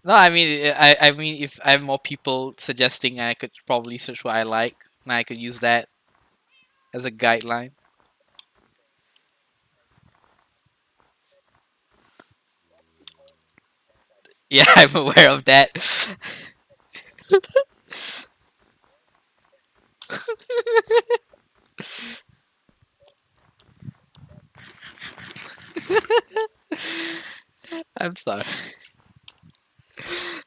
No, I mean, I mean, if I have more people suggesting, I could probably search what I like, and I could use that as a guideline. Yeah, I'm aware of that. I'm sorry.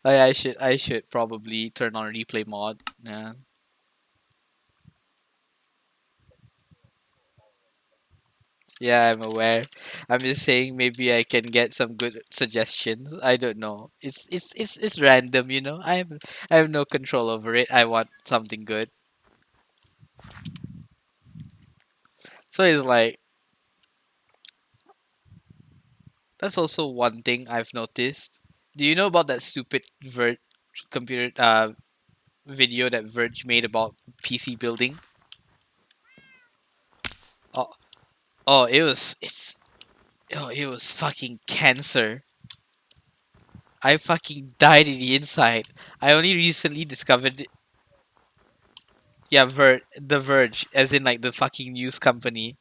I should probably turn on replay mod. Yeah. Yeah, I'm aware. I'm just saying maybe I can get some good suggestions. I don't know. It's random, you know. I have no control over it. I want something good. So it's like that's also one thing I've noticed. Do you know about that stupid Verge computer video that Verge made about PC building? Oh, oh, it was fucking cancer. I fucking died in the inside. I only recently discovered yeah, the Verge, as in like the fucking news company.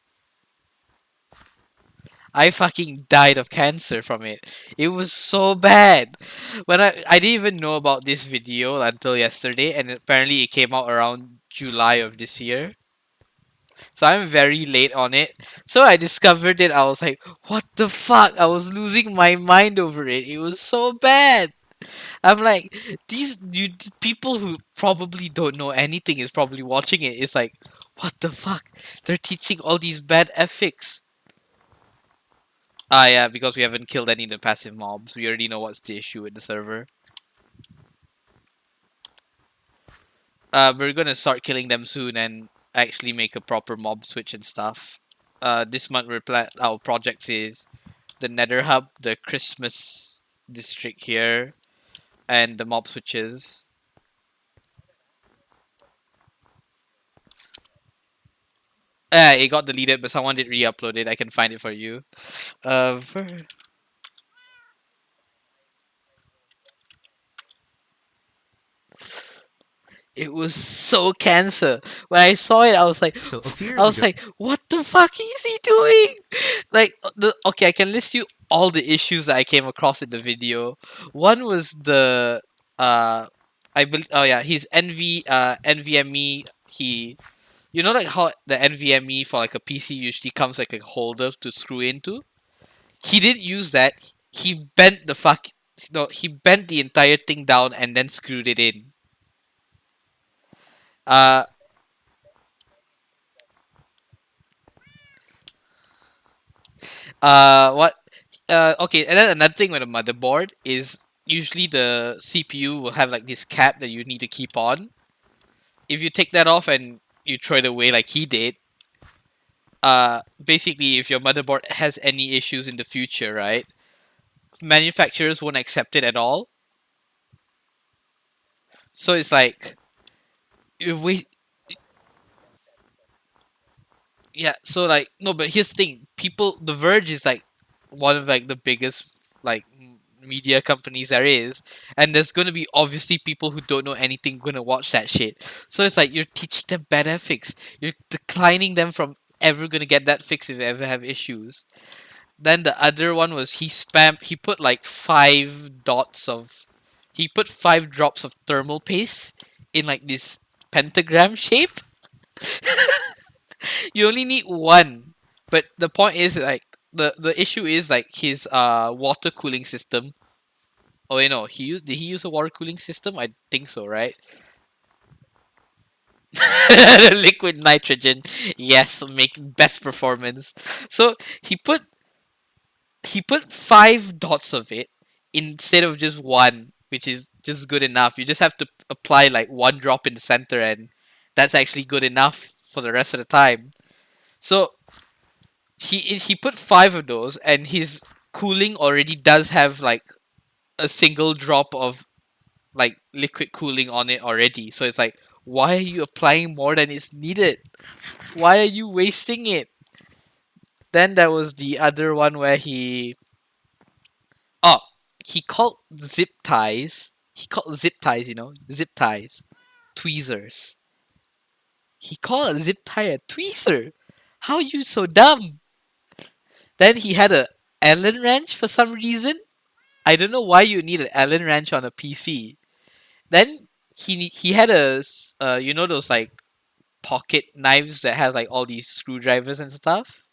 I fucking died of cancer from it. It was so bad. When I didn't even know about this video until yesterday, and apparently it came out around July of this year. So I'm very late on it. So I discovered it. I was like, what the fuck? I was losing my mind over it. It was so bad. I'm like, people who probably don't know anything is probably watching it. It's like, what the fuck? They're teaching all these bad ethics. Ah, yeah, because we haven't killed any of the passive mobs. We already know what's the issue with the server. We're gonna start killing them soon and actually make a proper mob switch and stuff. This month our project is the Nether Hub, the Christmas district here, and the mob switches. It got deleted, but someone did re-upload it. I can find it for you. Uh, ver- it was so cancer. When I saw it, So Ophir I is a was good. like, what the fuck is he doing? Like, okay, I can list you all the issues that I came across in the video. One was the oh yeah, his NVMe. You know, like how the NVMe for like a PC usually comes like a holder to screw into. He didn't use that. He bent the fuck. No, he bent the entire thing down and then screwed it in. Uh, what? Okay, and then another thing with a motherboard is usually the CPU will have like this cap that you need to keep on. If you take that off and you throw it away like he did, basically if your motherboard has any issues in the future, right? Manufacturers won't accept it at all. So it's like if we yeah, so like no, but here's the thing: people, The Verge is like one of like the biggest like media companies there is, and there's gonna be obviously people who don't know anything gonna watch that shit. So it's like you're teaching them bad ethics. You're declining them from ever gonna get that fix if they ever have issues. Then the other one was he put like he put 5 drops of thermal paste in like this pentagram shape. You only need one. But the point is like the issue is like his water cooling system. Oh wait, no, did he use a water cooling system? I think so, right? Liquid nitrogen. Yes, make best performance. So he put 5 dots of it instead of just one, which is just good enough. You just have to apply like 1 drop in the center and that's actually good enough for the rest of the time. So he put 5 of those, and his cooling already does have like a single drop of like liquid cooling on it already. So it's like, why are you applying more than is needed? Why are you wasting it? Then there was the other one where oh he called zip ties. He called zip ties, zip ties, tweezers. He called a zip tie a tweezer. How are you so dumb? Then he had a Allen wrench for some reason. I don't know why you need an Allen wrench on a PC. Then he had those like pocket knives that has like all these screwdrivers and stuff.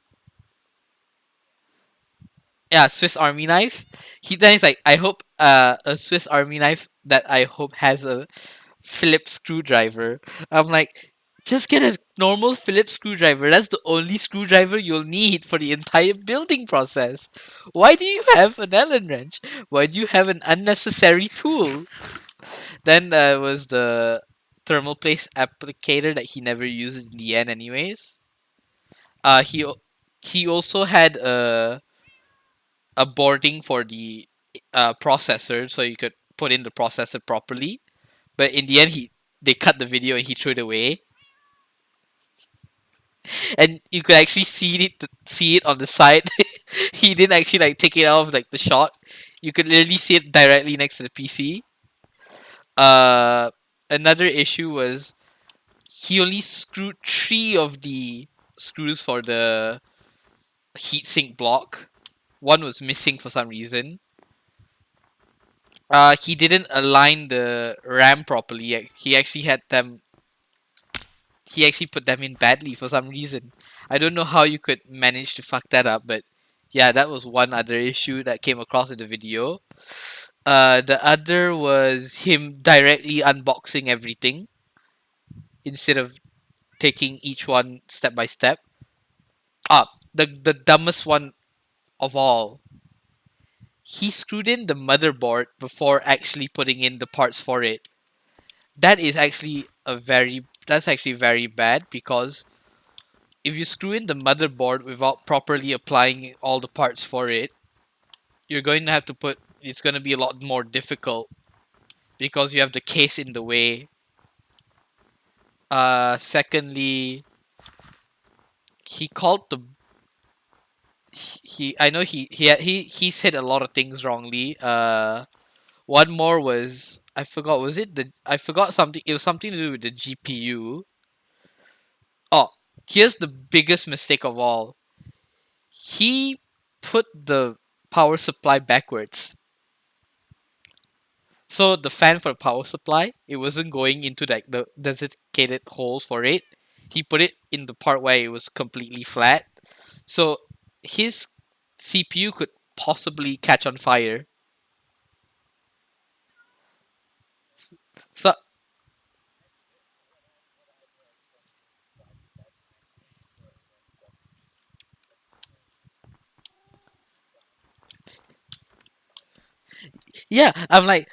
Yeah, Swiss Army knife. He's like, I hope a Swiss Army knife that I hope has a Phillips screwdriver. I'm like, just get a normal Phillips screwdriver. That's the only screwdriver you'll need for the entire building process. Why do you have an Allen wrench? Why do you have an unnecessary tool? Then there was the thermal paste applicator that he never used in the end, anyways. He also had a boarding for the processor, so you could put in the processor properly. But in the end, they cut the video and he threw it away. And you could actually see it on the side. He didn't actually like take it out of like the shot. You could literally see it directly next to the PC. Uh, Another issue was he only screwed three of the screws for the heatsink block. One was missing for some reason. He didn't align the RAM properly. He actually put them in badly for some reason. I don't know how you could manage to fuck that up, but yeah, that was one other issue that came across in the video. The other was him directly unboxing everything instead of taking each one step by step. The dumbest one of all. He screwed in the motherboard before actually putting in the parts for it. That's actually very bad because if you screw in the motherboard without properly applying all the parts for it, you're going to have to put it's going to be a lot more difficult because you have the case in the way. Secondly, he called the he I know he said a lot of things wrongly. One more was I forgot was it the I forgot something it was something to do with the GPU. Oh, here's the biggest mistake of all. He put the power supply backwards. So the fan for the power supply, it wasn't going into like the designated holes for it. He put it in the part where it was completely flat. So his CPU could possibly catch on fire. So yeah, I'm like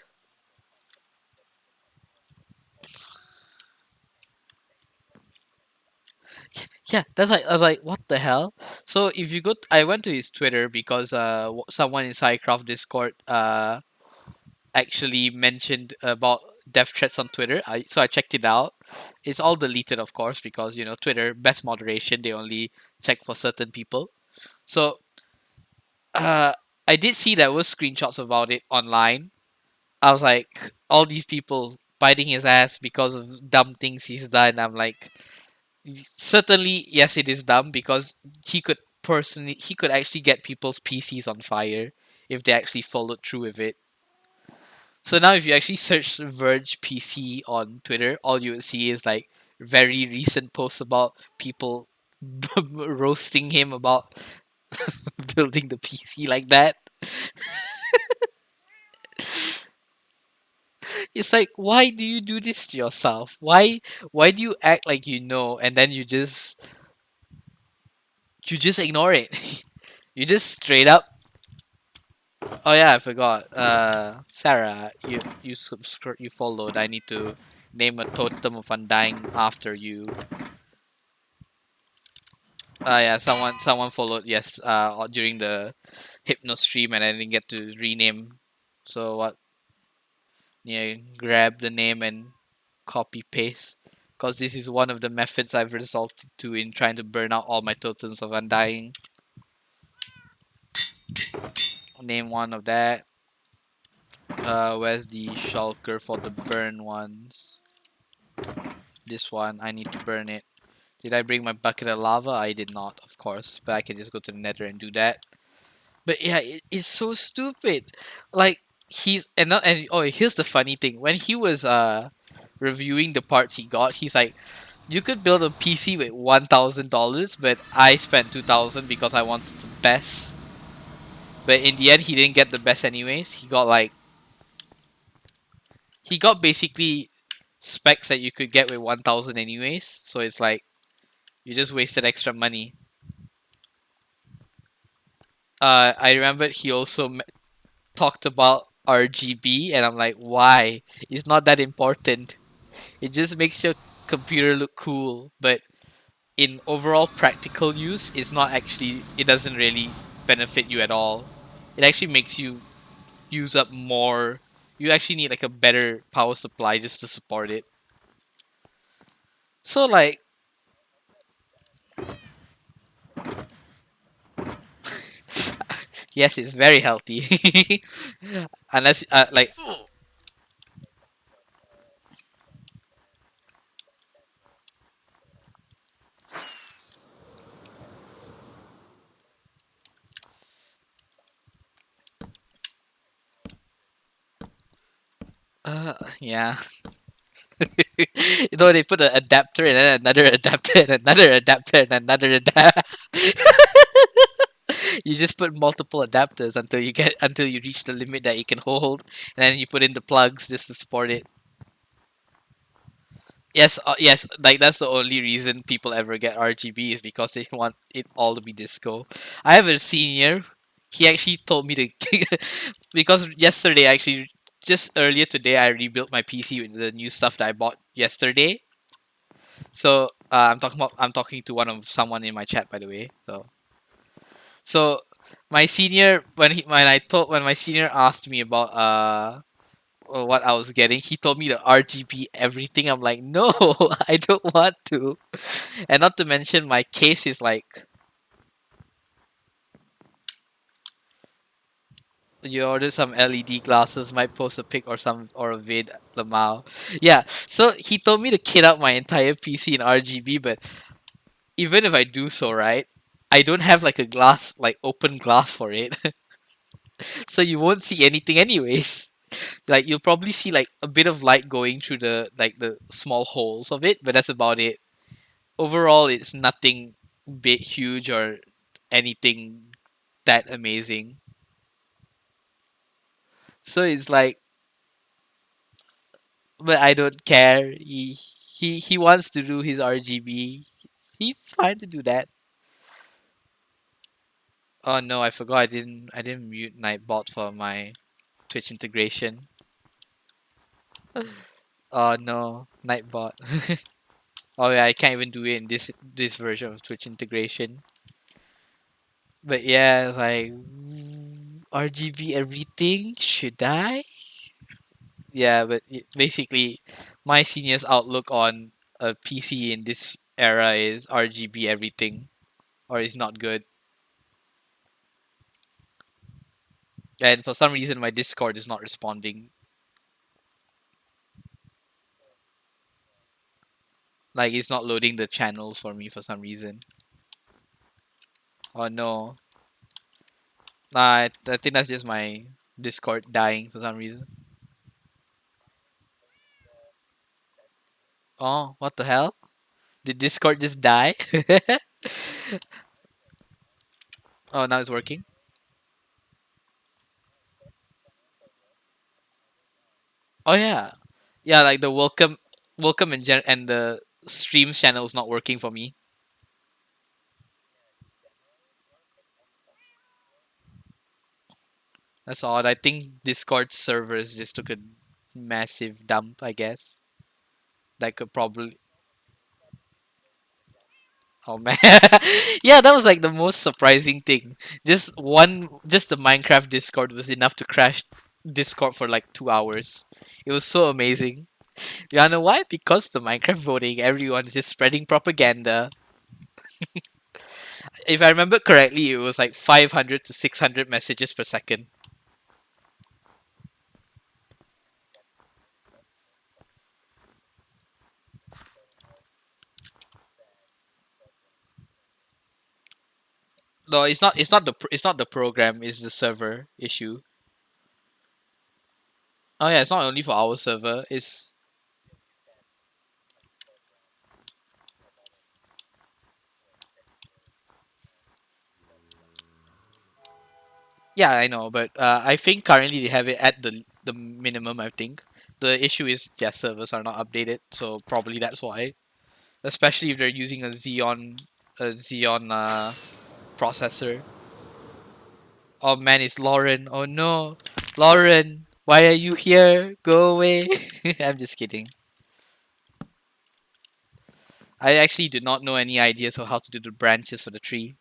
yeah, that's like I was like, what the hell? So if you I went to his Twitter because someone in Cycraft Discord actually mentioned about death threats on Twitter. So I checked it out. It's all deleted, of course, because Twitter best moderation. They only check for certain people. So uh, I did see there was screenshots about it online. I was like, all these people biting his ass because of dumb things he's done. I'm like, certainly yes, it is dumb because he could actually get people's PCs on fire if they actually followed through with it. So now, if you actually search Verge PC on Twitter, all you would see is like very recent posts about people roasting him about building the PC like that. It's like, why do you do this to yourself? Why do you act like you know and then you just ignore it? You just straight up. Oh yeah, I forgot. Sarah, you followed. I need to name a totem of undying after you. Yeah, someone followed. Yes, during the hypno stream, and I didn't get to rename. So what? Yeah, grab the name and copy paste. because this is one of the methods I've resorted to in trying to burn out all my totems of undying. Name one of that. Where's the shulker for the burn ones? This one, I need to burn it. Did I bring my bucket of lava? I did not, of course, but I can just go to the nether and do that. But yeah, it's so stupid. Like and here's the funny thing. When he was reviewing the parts he got, he's like, you could build a PC with $1,000, but I spent 2,000 because I wanted the best. But in the end, he didn't get the best anyways. He got basically specs that you could get with 1,000 anyways. So it's like you just wasted extra money. I remember he also talked about RGB, and I'm like, why? It's not that important. It just makes your computer look cool, but in overall practical use, it's not actually. It doesn't really benefit you at all. It actually makes you use up more. You actually need like a better power supply just to support it. So like, yes, it's very healthy. Unless like yeah. You know, they put an adapter and then another adapter and another adapter and another adapter. You just put multiple adapters until you reach the limit that you can hold, and then you put in the plugs just to support it. Yes, yes, like that's the only reason people ever get RGB is because they want it all to be disco. I have a senior. He actually told me to because yesterday actually just earlier today I rebuilt my PC with the new stuff that I bought yesterday. So I'm talking to one of someone in my chat, by the way. So my senior when my senior asked me about what I was getting, he told me the RGB everything. I'm like, no, I don't want to. And not to mention my case is like, you ordered some LED glasses, might post a pic or a vid, Lamau. Yeah, so he told me to kit out my entire PC in RGB, but even if I do so, right, I don't have like a glass, like open glass for it, so you won't see anything anyways. Like you'll probably see like a bit of light going through the small holes of it, but that's about it. Overall, it's nothing big, huge, or anything that amazing. So it's like, but I don't care. He wants to do his RGB. He's fine to do that. Oh no, I forgot. I didn't mute Nightbot for my Twitch integration. Oh no, Nightbot. Oh yeah, I can't even do it in this version of Twitch integration. But yeah, like RGB everything. Should I? Yeah, but basically, my senior's outlook on a PC in this era is RGB everything, or is not good. And for some reason, my Discord is not responding. Like it's not loading the channels for me for some reason. Oh no, nah, I think that's just my Discord dying for some reason. Oh, what the hell? Did Discord just die? Oh, now it's working. Oh yeah, yeah. Like the welcome and the stream channel is not working for me. That's odd. I think Discord servers just took a massive dump. I guess that could probably. Oh man, yeah, that was like the most surprising thing. Just the Minecraft Discord was enough to crash Discord for like 2 hours. It was so amazing. You wanna know why? Because the Minecraft voting, everyone is just spreading propaganda. If I remember correctly, it was like 500 to 600 messages per second. No, it's not. It's not the program. It's the server issue. Oh yeah, it's not only for our server. It's yeah, I know, but I think currently they have it at the minimum. I think the issue is their servers are not updated, so probably that's why. Especially if they're using a Xeon processor. Oh man, it's Lauren. Oh no, Lauren, why are you here? Go away. I'm just kidding. I actually did not know any ideas of how to do the branches for the tree.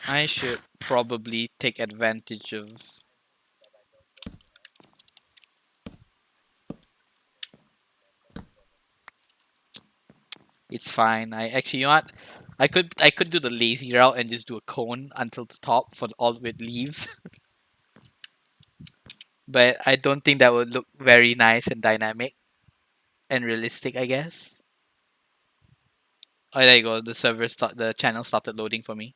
I should probably take advantage of. It's fine. I actually, you know what? I could do the lazy route and just do a cone until the top for all with leaves, but I don't think that would look very nice and dynamic and realistic. I guess. Oh, there you go. The channel started loading for me.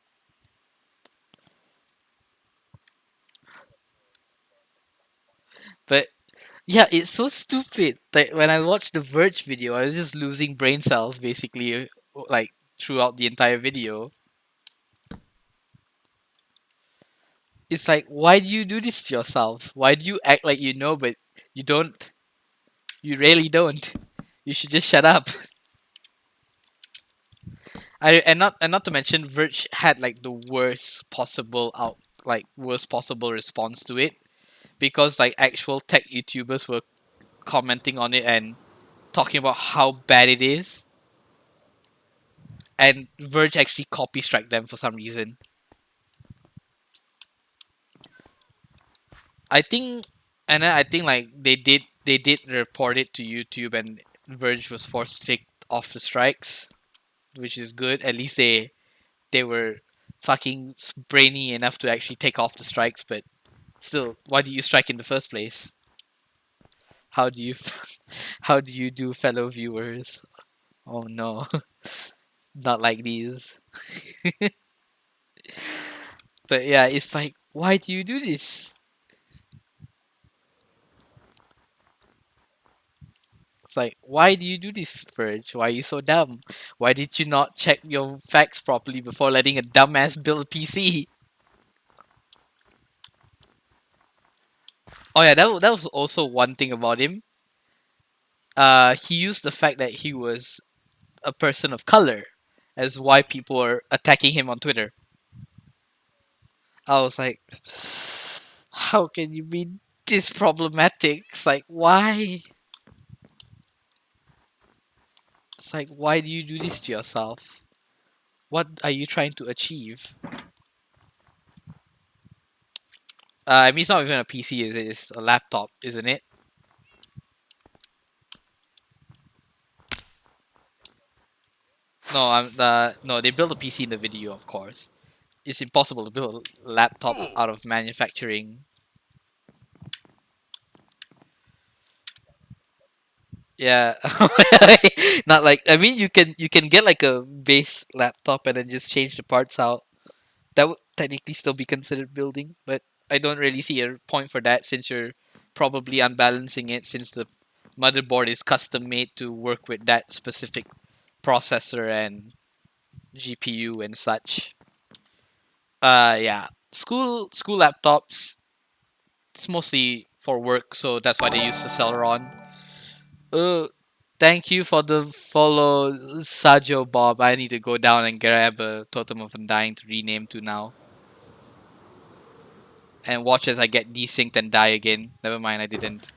But yeah, it's so stupid. Like when I watched the Verge video, I was just losing brain cells basically, like throughout the entire video. It's like, why do you do this to yourselves? Why do you act like you know, but you don't? You really don't. You should just shut up. And not to mention, Verge had like the worst possible response to it because like actual tech YouTubers were commenting on it and talking about how bad it is, and Verge actually copy strike them for some reason. I think, and then I think like they did report it to YouTube, and Verge was forced to take off the strikes, which is good. At least they were fucking brainy enough to actually take off the strikes. But still, why do you strike in the first place? How do you how do you do, fellow viewers? Oh no, not like these. But yeah, it's like, why do you do this? It's like, why do you do this, Verge? Why are you so dumb? Why did you not check your facts properly before letting a dumbass build a PC? Oh yeah, that was also one thing about him. He used the fact that he was a person of color as why people are attacking him on Twitter. I was like, how can you be this problematic? It's like, why? It's like, why do you do this to yourself? What are you trying to achieve? I mean, it's not even a PC, is it? It's a laptop, isn't it? No, no. They built a PC in the video, of course. It's impossible to build a laptop out of manufacturing. Yeah, not like, I mean, you can get like a base laptop and then just change the parts out. That would technically still be considered building, but I don't really see a point for that since you're probably unbalancing it since the motherboard is custom made to work with that specific processor and GPU and such. Yeah, school laptops. It's mostly for work, so that's why they use the Celeron. Uh, Thank you for the follow, Sajo Bob. I need to go down and grab a Totem of Undying to rename to now. And watch as I get desynced and die again. Never mind, I didn't.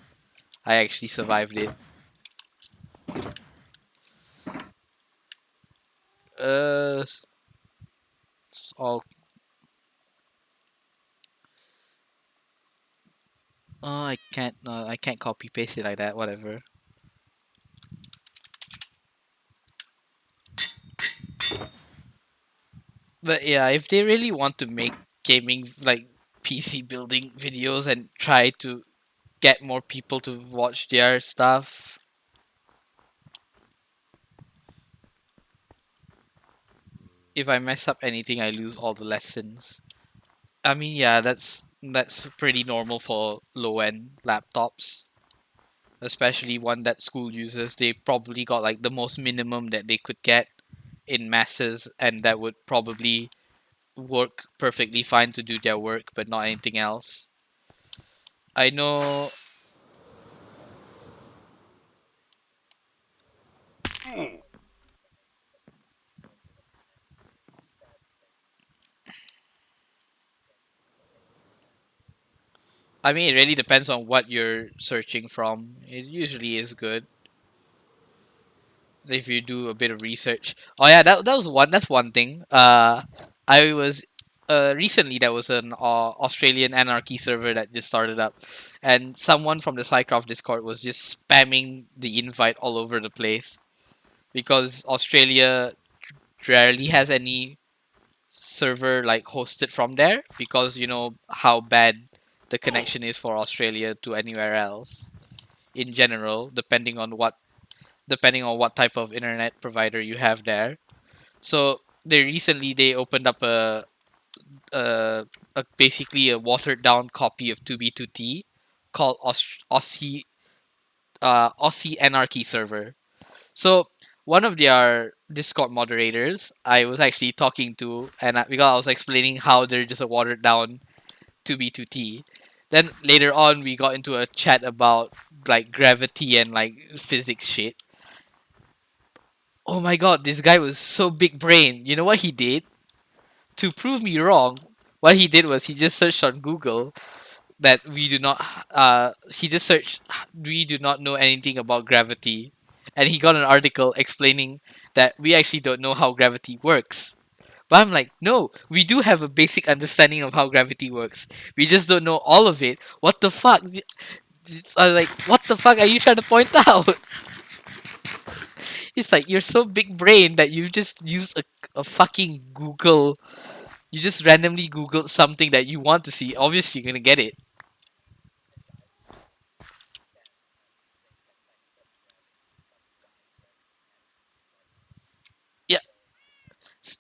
I actually survived it. It's all Oh, I can't. I can't copy paste it like that. Whatever. But yeah, if they really want to make gaming like PC building videos and try to get more people to watch their stuff, if I mess up anything, I lose all the lessons. I mean, yeah, that's pretty normal for low end laptops, especially one that school uses. They probably got like the most minimum that they could get in masses, and that would probably work perfectly fine to do their work, but not anything else. I know. I mean, it really depends on what you're searching from. It usually is good if you do a bit of research. Oh yeah, that was one. That's one thing. I was recently there was an Australian anarchy server that just started up, and someone from the Psycraft Discord was just spamming the invite all over the place because Australia rarely has any server like hosted from there because you know how bad the connection is for Australia to anywhere else in general, depending on what type of internet provider you have there. So they opened up a basically a watered down copy of 2B2T called Aussie Anarchy server. So one of their Discord moderators I was actually talking to, and because I was explaining how they're just a watered down 2B2T. Then later on, we got into a chat about like gravity and like physics shit. Oh my god, this guy was so big brain. You know what he did? To prove me wrong, what he did was he just searched on Google that we do not he just searched we do not know anything about gravity, and he got an article explaining that we actually don't know how gravity works. But I'm like, no, we do have a basic understanding of how gravity works. We just don't know all of it. What the fuck? I was like, what the fuck are you trying to point out? It's like you're so big brain that you just use a fucking Google. You just randomly Googled something that you want to see. Obviously, you're gonna get it. Yeah, s-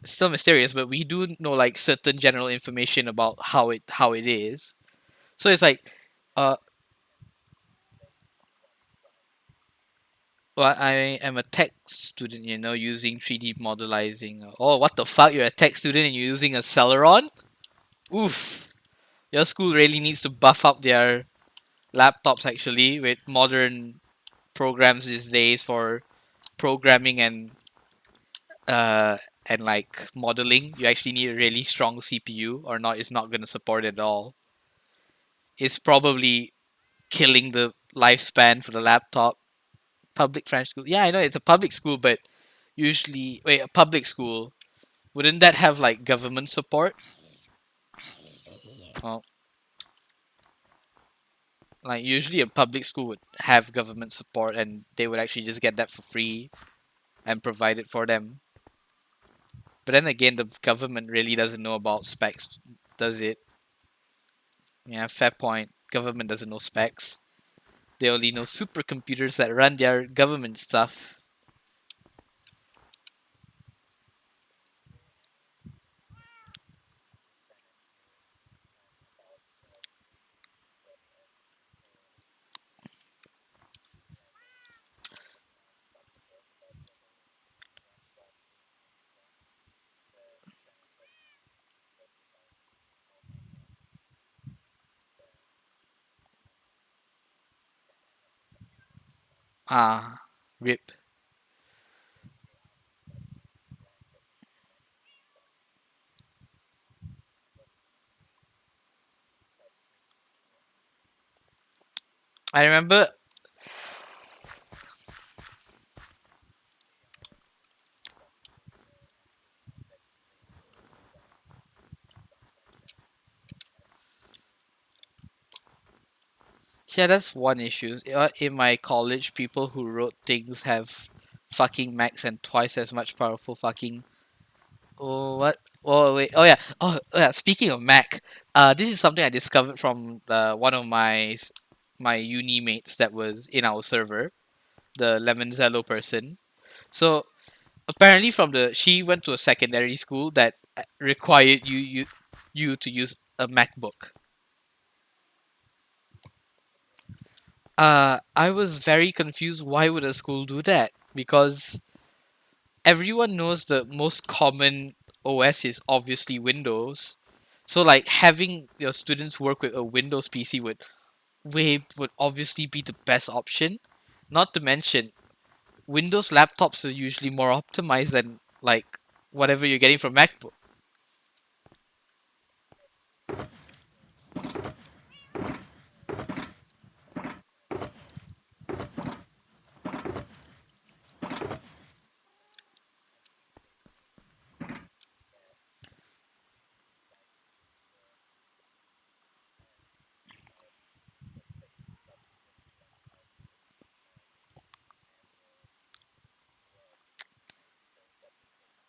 still mysterious, but we do know like certain general information about how it is. So it's like, uh, well, I am a tech student, using 3D modelizing. Oh, what the fuck? You're a tech student and you're using a Celeron? Oof. Your school really needs to buff up their laptops actually with modern programs these days for programming uh and like modeling. You actually need a really strong CPU, or not it's not gonna support it at all. It's probably killing the lifespan for the laptop. Public French school. Yeah, I know it's a public school, but usually wait, a public school, wouldn't that have like government support? Well, like usually a public school would have government support and they would actually just get that for free and provide it for them. But then again, the government really doesn't know about specs, does it? Yeah, fair point. Government doesn't know specs. They only know supercomputers that run their government stuff. Ah, rip. I remember. Yeah, that's one issue. In my college, people who wrote things have fucking Macs and twice as much powerful fucking. Oh, what? Oh, wait. Oh, yeah. Oh, yeah. Speaking of Mac, this is something I discovered from one of my uni mates that was in our server, the Lemonzello person. So apparently, she went to a secondary school that required you to use a MacBook. I was very confused. Why would a school do that? Because everyone knows the most common OS is obviously Windows. So like having your students work with a Windows PC would obviously be the best option. Not to mention Windows laptops are usually more optimized than like whatever you're getting from MacBook.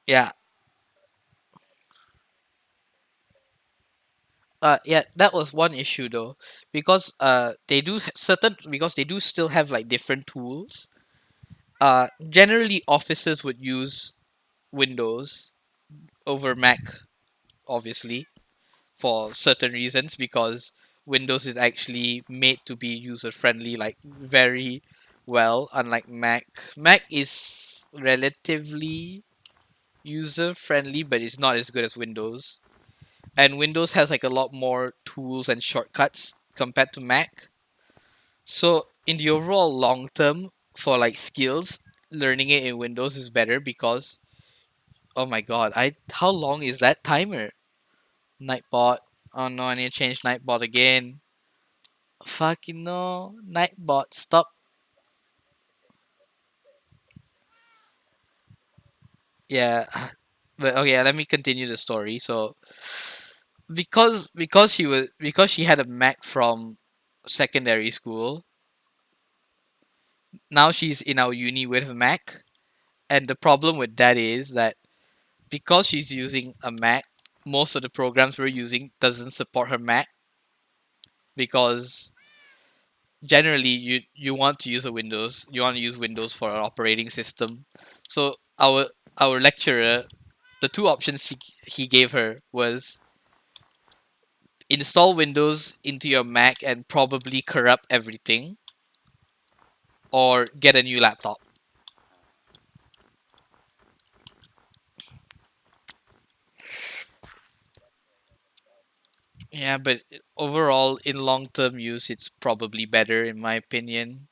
Yeah. Yeah, that was one issue though, because they do still have like different tools. Generally officers would use Windows over Mac, obviously, for certain reasons because Windows is actually made to be user friendly, like very well, unlike Mac. Mac is relatively user friendly, but it's not as good as Windows. And Windows has like a lot more tools and shortcuts compared to Mac. So in the overall long term for like skills, learning it in Windows is better because oh my god, I how long is that timer? Nightbot. Oh no, I need to change Nightbot again. Fucking no. Nightbot, stop. Yeah. But okay, let me continue the story. So because she had a Mac from secondary school, now she's in our uni with a Mac. And the problem with that is that because she's using a Mac, most of the programs we're using doesn't support her Mac because generally you want to use a Windows, you want to use Windows for an operating system. So our lecturer, the two options he gave her was install Windows into your Mac and probably corrupt everything, or get a new laptop. Yeah, but overall, in long term use, it's probably better in my opinion.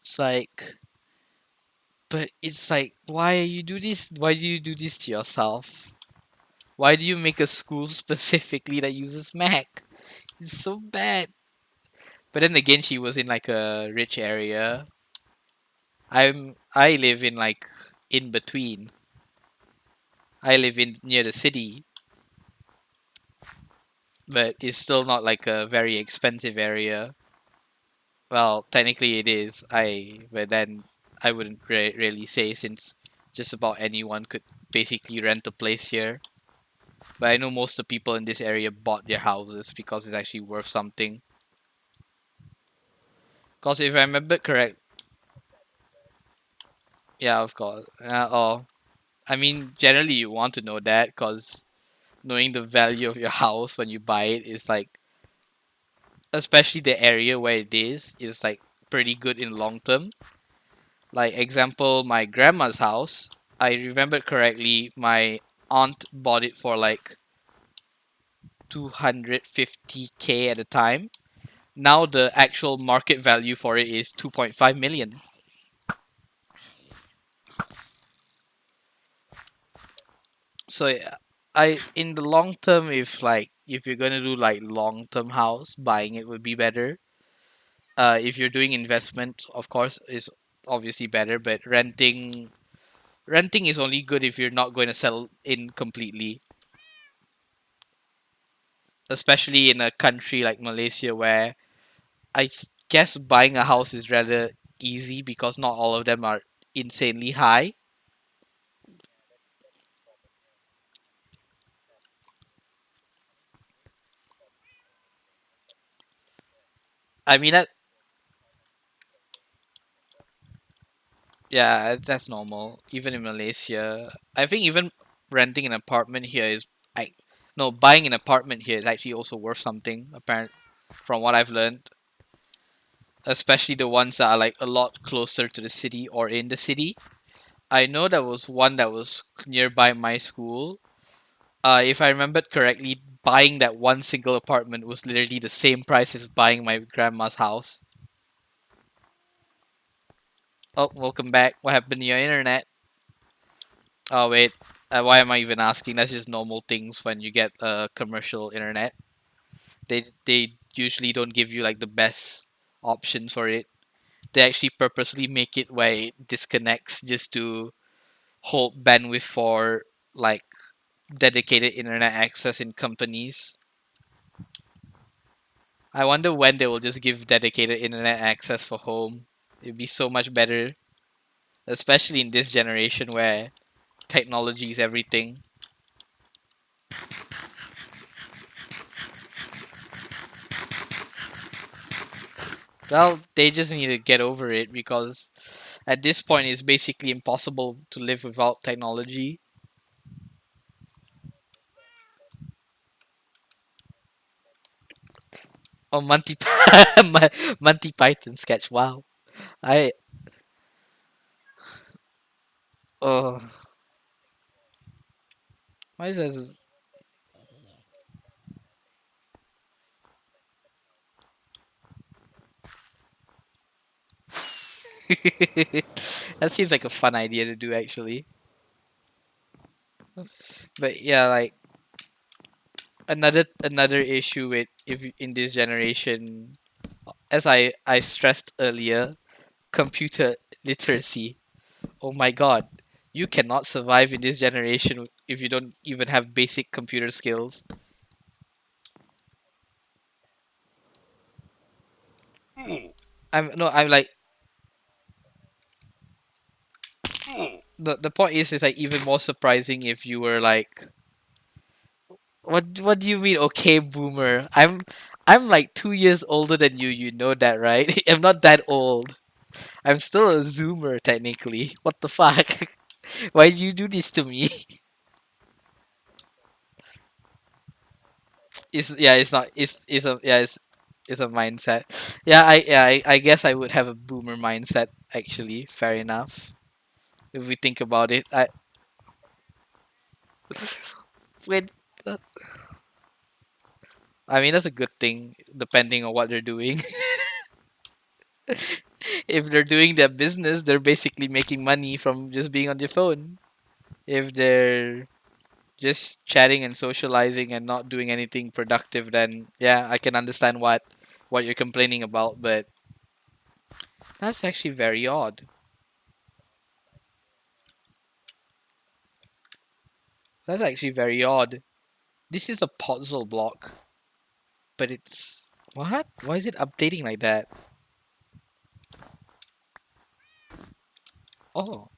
It's like, but it's like, why you do this? Why do you do this to yourself? Why do you make a school specifically that uses Mac? It's so bad. But then again, she was in like a rich area. I live in like in between. I live in near the city, but it's still not like a very expensive area. Well, technically it is. But then I wouldn't really say since just about anyone could basically rent a place here. But I know most of the people in this area bought their houses because it's actually worth something. Because if I remember correct, yeah, of course. I mean, generally you want to know that because knowing the value of your house when you buy it is like, especially the area where it is like pretty good in long term. Like example, my grandma's house. I remember correctly, my aunt bought it for like 250K at the time. Now the actual market value for it is 2.5 million. So yeah, I in the long term, if you're gonna do like long term house, buying it would be better. If you're doing investment, of course, is obviously better. But renting is only good if you're not going to sell in completely. especially in a country like Malaysia where guess buying a house is rather easy because not all of them are insanely high. I mean that yeah, that's normal. Even in Malaysia, I think even renting an apartment here is I no buying an apartment here is actually also worth something. Apparent from what I've learned, especially the ones that are like a lot closer to the city or in the city. I know there was one that was nearby my school. If I remembered correctly, buying that one single apartment was literally the same price as buying my grandma's house. Oh, welcome back. What happened to your internet? Oh wait, why am I even asking? That's just normal things when you get commercial internet. They usually don't give you like the best options for it. They actually purposely make it where it disconnects just to hold bandwidth for like dedicated internet access in companies. I wonder when they will just give dedicated internet access for home. It'd be so much better, especially in this generation where technology is everything. Well, they just need to get over it because at this point it's basically impossible to live without technology. Oh, Monty Python sketch. Wow. I oh, why is this? That seems like a fun idea to do actually. But yeah, like another issue with if in this generation, as I stressed earlier, computer literacy. Oh my god, you cannot survive in this generation if you don't even have basic computer skills. I'm like the point is like even more surprising if you were like what do you mean okay boomer? I'm like 2 years older than you. You know that, right? I'm not that old. I'm still a zoomer technically. What the fuck? Why do you do this to me? It's yeah, it's not. It's a yeah, it's a mindset. I guess I would have a boomer mindset actually. Fair enough. If we think about it, I wait. I mean that's a good thing depending on what they're doing. If they're doing their business, they're basically making money from just being on their phone. If they're just chatting and socializing and not doing anything productive, then yeah, I can understand what you're complaining about. But that's actually very odd. That's actually very odd. This is a puzzle block, but it's what? Why is it updating like that? Oh,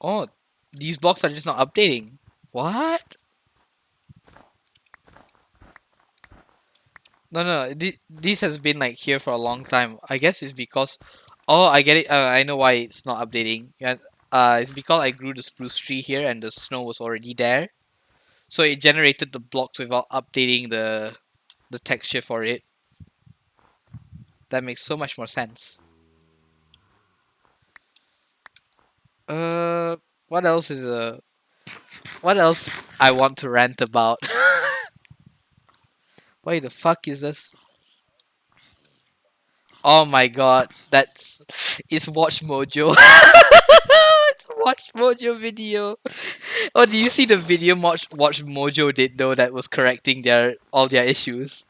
oh, these blocks are just not updating. What? No, no, this has been like here for a long time. I guess it's because, oh, I get it. I know why it's not updating. Yeah, it's because I grew the spruce tree here and the snow was already there, so it generated the blocks without updating the texture for it. That makes so much more sense. Uh, what else is what else I want to rant about? Why the fuck is this? Oh my god, that's it's WatchMojo. It's a WatchMojo video. Oh, do you see the video WatchMojo did though that was correcting their all their issues?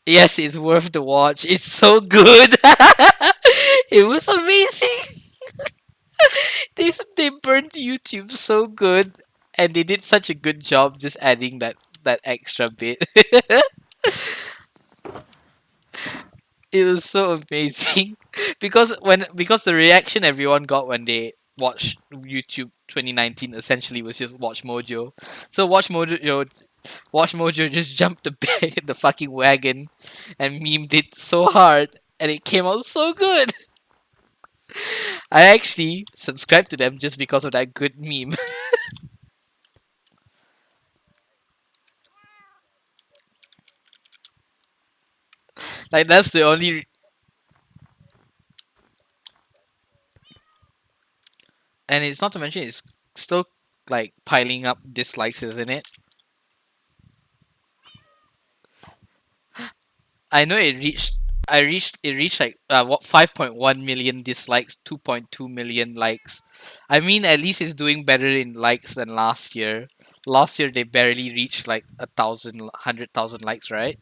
Yes, it's worth the watch. It's so good. It was amazing. They burned YouTube so good. and they did such a good job just adding that extra bit. It was so amazing because the reaction everyone got when they watched YouTube 2019 essentially was just WatchMojo. So WatchMojo just jumped the fucking wagon and memed it so hard and it came out so good. I actually subscribed to them just because of that good meme. Like that's the only and it's not to mention it's still like piling up dislikes, isn't it? I know it reached like what 5.1 million dislikes, 2.2 million likes. I mean at least it's doing better in likes than last year. Last year they barely reached like 100,000 likes, right?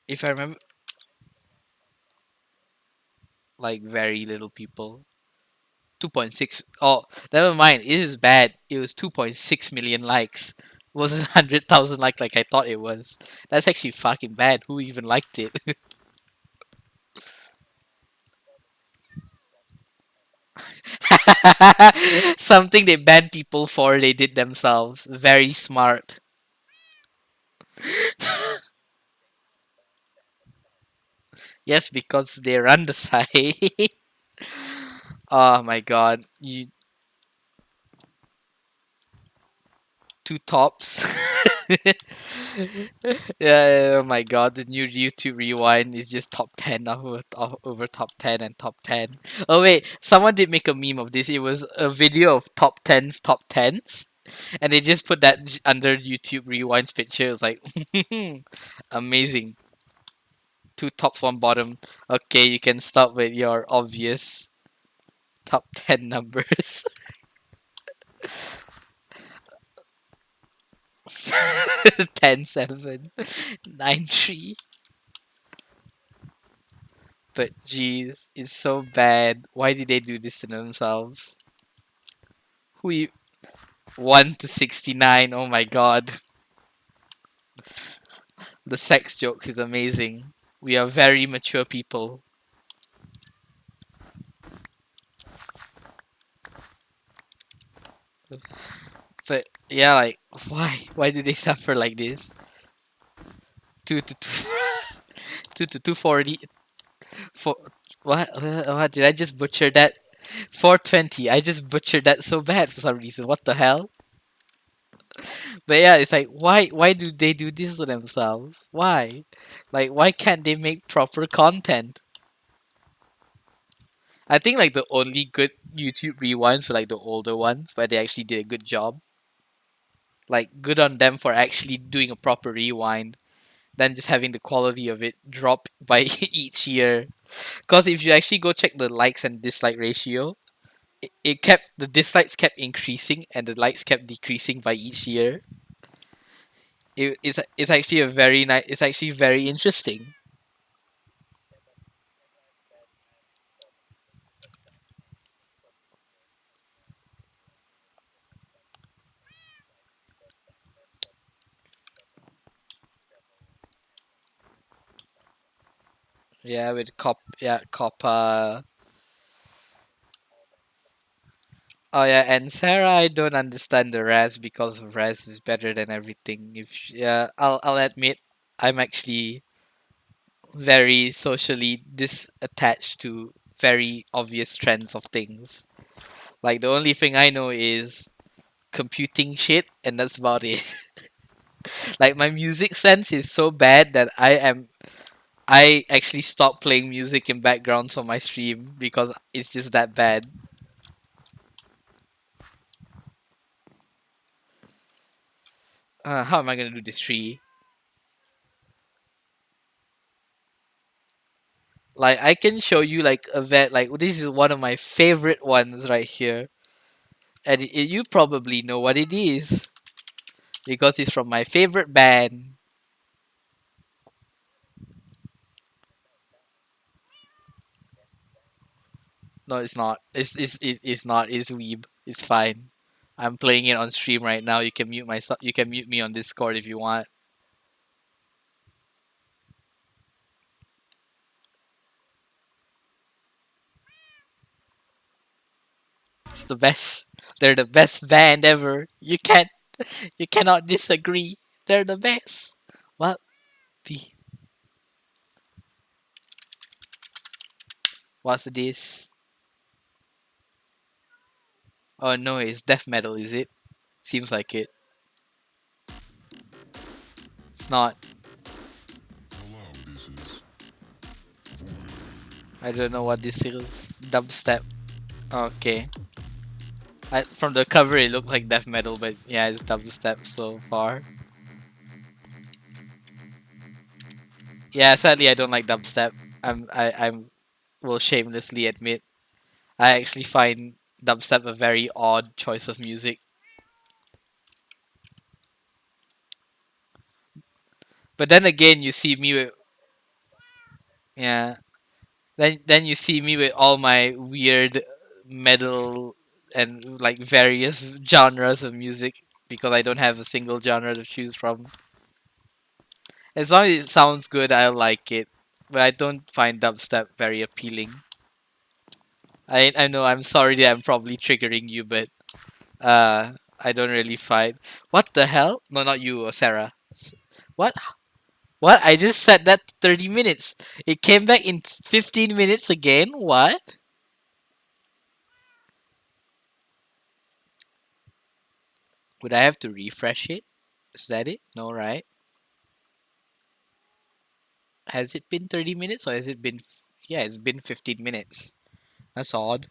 If I remember, like very little people. 2.6. Oh, never mind. It is bad. It was 2.6 million likes. It wasn't 100,000 like I thought it was. That's actually fucking bad. Who even liked it? Something they banned people for, they did themselves. Very smart. Yes, because they run the site. Oh my god. You two tops. Yeah, oh my god, the new YouTube Rewind is just top 10 over top 10 and top 10. Oh wait, someone did make a meme of this. It was a video of top 10s, and they just put that under YouTube Rewind's picture. It was like, amazing. Two tops, one bottom. Okay, you can stop with your obvious top 10 numbers. 10, 7, 9, 3. But geez, it's so bad. Why did they do this to themselves? Who you 1 to 69? Oh my god. The sex jokes is amazing. We are very mature people. But yeah, like why? Why do they suffer like this? 2 to 2 2 to 240 for what did I just butcher that? 420. I just butchered that so bad for some reason. What the hell? But yeah, it's like why do they do this to themselves? Why? Like why can't they make proper content? I think like the only good YouTube rewinds were like the older ones where they actually did a good job. Like good on them for actually doing a proper rewind than just having the quality of it drop by each year. Because if you actually go check the likes and dislike ratio, it kept the dislikes kept increasing and the likes kept decreasing by each year. It's actually a very nice. It's actually very interesting. Yeah, with copper. Oh yeah, and Sarah, I don't understand the Raz because Raz is better than everything. If yeah, I'll admit I'm actually very socially disattached to very obvious trends of things. Like the only thing I know is computing shit, and that's about it. Like my music sense is so bad that I actually stopped playing music in backgrounds on my stream because it's just that bad. How am I gonna do this tree? Like I can show you like a vet. Like this is one of my favorite ones right here, and you probably know what it is because it's from my favorite band. No, it's not. It's not. It's weeb. It's fine. I'm playing it on stream right now. You can mute myself. You can mute me on Discord if you want. It's the best. They're the best band ever. You cannot disagree. They're the best. What? Be what's this? Oh no, it's death metal, is it? Seems like it. It's not. I don't know what this is. Dubstep. Okay. From the cover, it looked like death metal, but yeah, it's dubstep so far. Yeah, sadly, I don't like dubstep. I'm will shamelessly admit I actually find dubstep a very odd choice of music. But then again, you see me with yeah. Then you see me with all my weird metal and like various genres of music because I don't have a single genre to choose from. As long as it sounds good, I like it. But I don't find dubstep very appealing. I know I'm sorry that I'm probably triggering you, but I don't really find. What the hell? No, not you, Sarah. What? What? I just said that 30 minutes. It came back in 15 minutes again. What? Would I have to refresh it? Is that it? No, right? Has it been 30 minutes or has it been? Yeah, it's been 15 minutes. That's odd.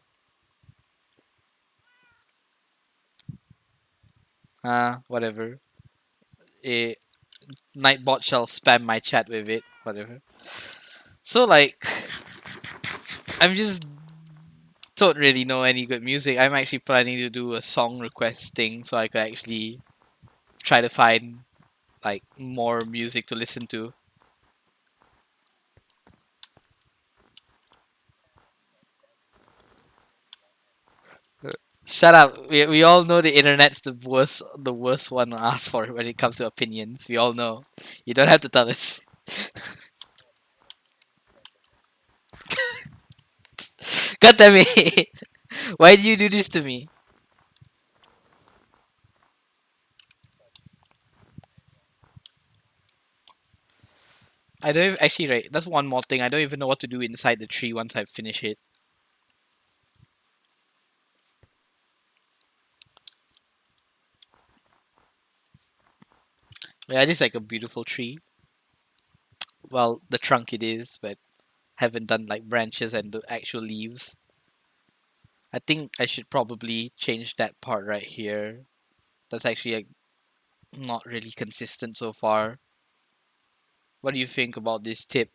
Whatever. Eh, Nightbot shall spam my chat with it. Whatever. So like, I'm just don't really know any good music. I'm actually planning to do a song request thing so I could actually try to find like more music to listen to. Shut up. We all know the internet's the worst one to ask for when it comes to opinions. We all know. You don't have to tell us. God damn it. Why did you do this to me? I don't even, actually right. That's one more thing. I don't even know what to do inside the tree once I finish it. Yeah, this is like a beautiful tree. Well, the trunk it is, but haven't done like branches and the actual leaves. I think I should probably change that part right here. That's actually like not really consistent so far. What do you think about this tip?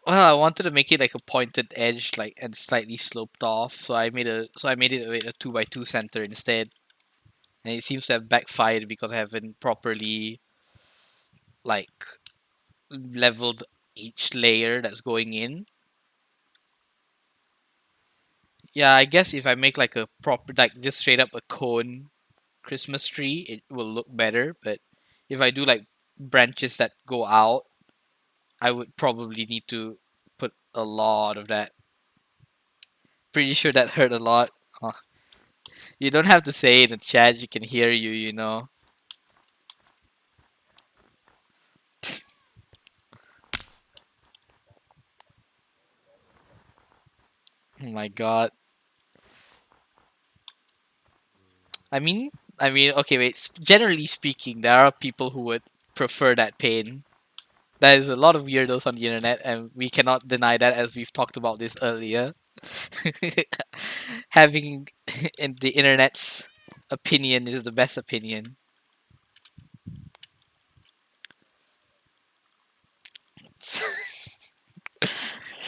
Well, I wanted to make it like a pointed edge, like and slightly sloped off. So I made it a 2x2 center instead, and it seems to have backfired because I haven't properly like leveled each layer that's going in. Yeah, I guess if I make like a proper, like just straight up a cone Christmas tree, it will look better. But if I do like branches that go out, I would probably need to put a lot of that. Pretty sure that hurt a lot. Oh, you don't have to say it in the chat. You can hear you. You know. Oh my god. I mean, okay, wait. Generally speaking, there are people who would prefer that pain. There's a lot of weirdos on the internet, and we cannot deny that, as we've talked about this earlier. Having in the internet's opinion is the best opinion.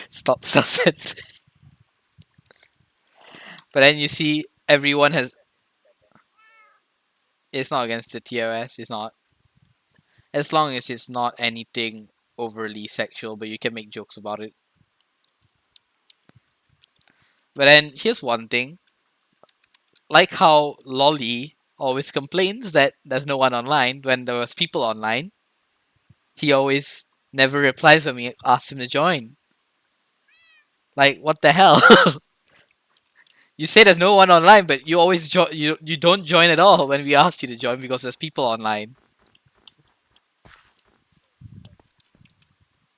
Stop sunset. But then you see everyone has. It's not against the TOS. It's not. as long as it's not anything overly sexual, but you can make jokes about it. But then here's one thing, like how Lolly always complains that there's no one online when there was people online, he always never replies when we ask him to join. Like what the hell? You say there's no one online, but you always you don't join at all when we ask you to join because there's people online.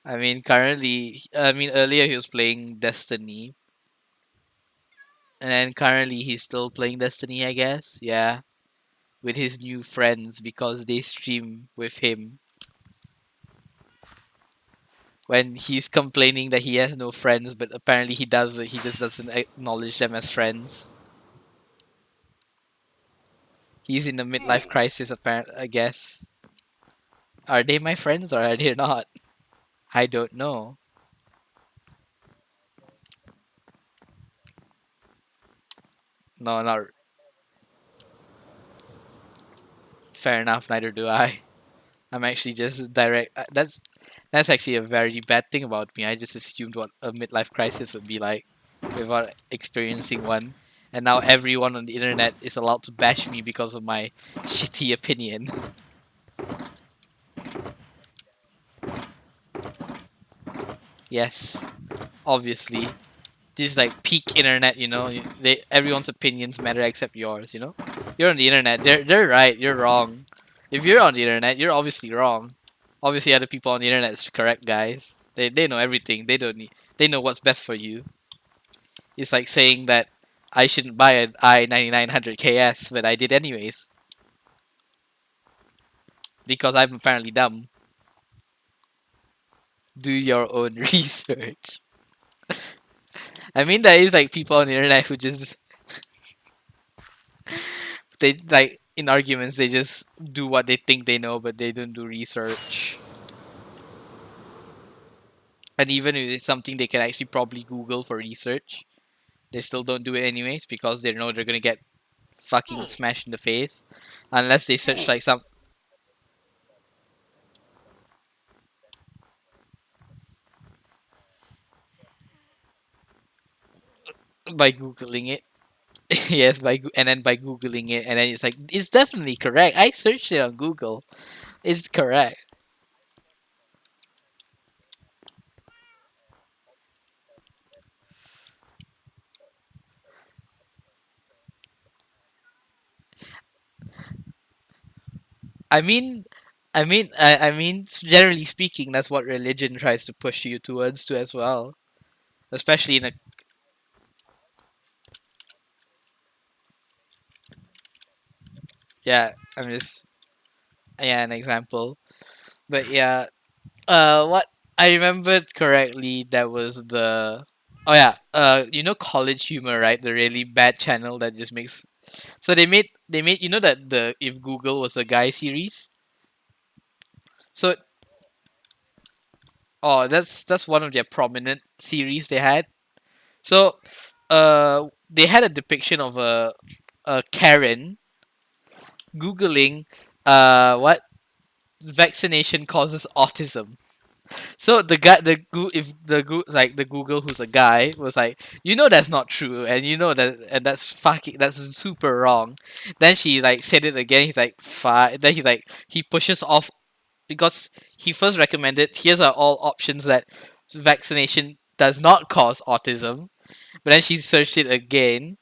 Earlier he was playing Destiny, and then currently he's still playing Destiny, I guess. Yeah, with his new friends because they stream with him. When he's complaining that he has no friends, but apparently he does, he just doesn't acknowledge them as friends. He's in the midlife crisis, apparently, I guess. Are they my friends or are they not? I don't know. No, not fair enough. Neither do I. I'm actually just direct. That's actually a very bad thing about me. I just assumed what a midlife crisis would be like without experiencing one, and now everyone on the internet is allowed to bash me because of my shitty opinion. Yes, obviously. This is like peak internet, you know. Everyone's opinions matter except yours, you know. You're on the internet. They're right. You're wrong. If you're on the internet, you're obviously wrong. Obviously, other people on the internet is correct, guys. They know everything. They don't need. They know what's best for you. It's like saying that I shouldn't buy an i9900 KS, but I did anyways because I'm apparently dumb. Do your own research. I mean, there is like people on the internet who just they like in arguments they just do what they think they know, but they don't do research. And even if it's something they can actually probably Google for research, they still don't do it anyways because they know they're gonna get fucking smashed in the face unless they search like some by googling it. Yes, and then by googling it, and then it's like it's definitely correct. I searched it on Google. It's correct. I mean, generally speaking, that's what religion tries to push you towards to as well. Especially in a yeah, I'm just yeah an example. But yeah, what I remembered correctly, that was the oh yeah, you know College Humor, right? The really bad channel that just makes so they made you know that the If Google Was a Guy series. So oh, that's one of their prominent series they had. So they had a depiction of a Karen googling what vaccination causes autism. So the guy, if the Google who's a guy was like, you know that's not true, and you know that, and that's super wrong. Then she like said it again. He's like, fine. Then he's like, he pushes off because he first recommended here's are all options that vaccination does not cause autism. But then she searched it again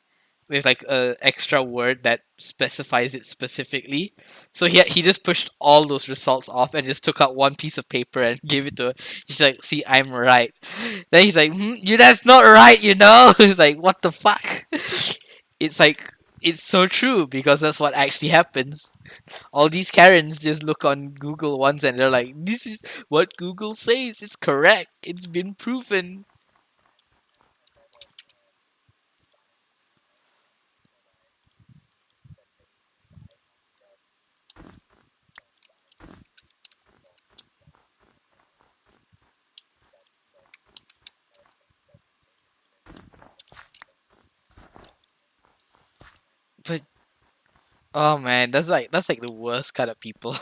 with like a extra word that specifies it specifically. So he just pushed all those results off and just took out one piece of paper and gave it to her. She's like, "See, I'm right." Then he's like, "You that's not right, you know." He's like, "What the fuck?" It's like it's so true because that's what actually happens. All these Karens just look on Google once and they're like, "This is what Google says. It's correct. It's been proven." But oh man, that's like the worst kind of people.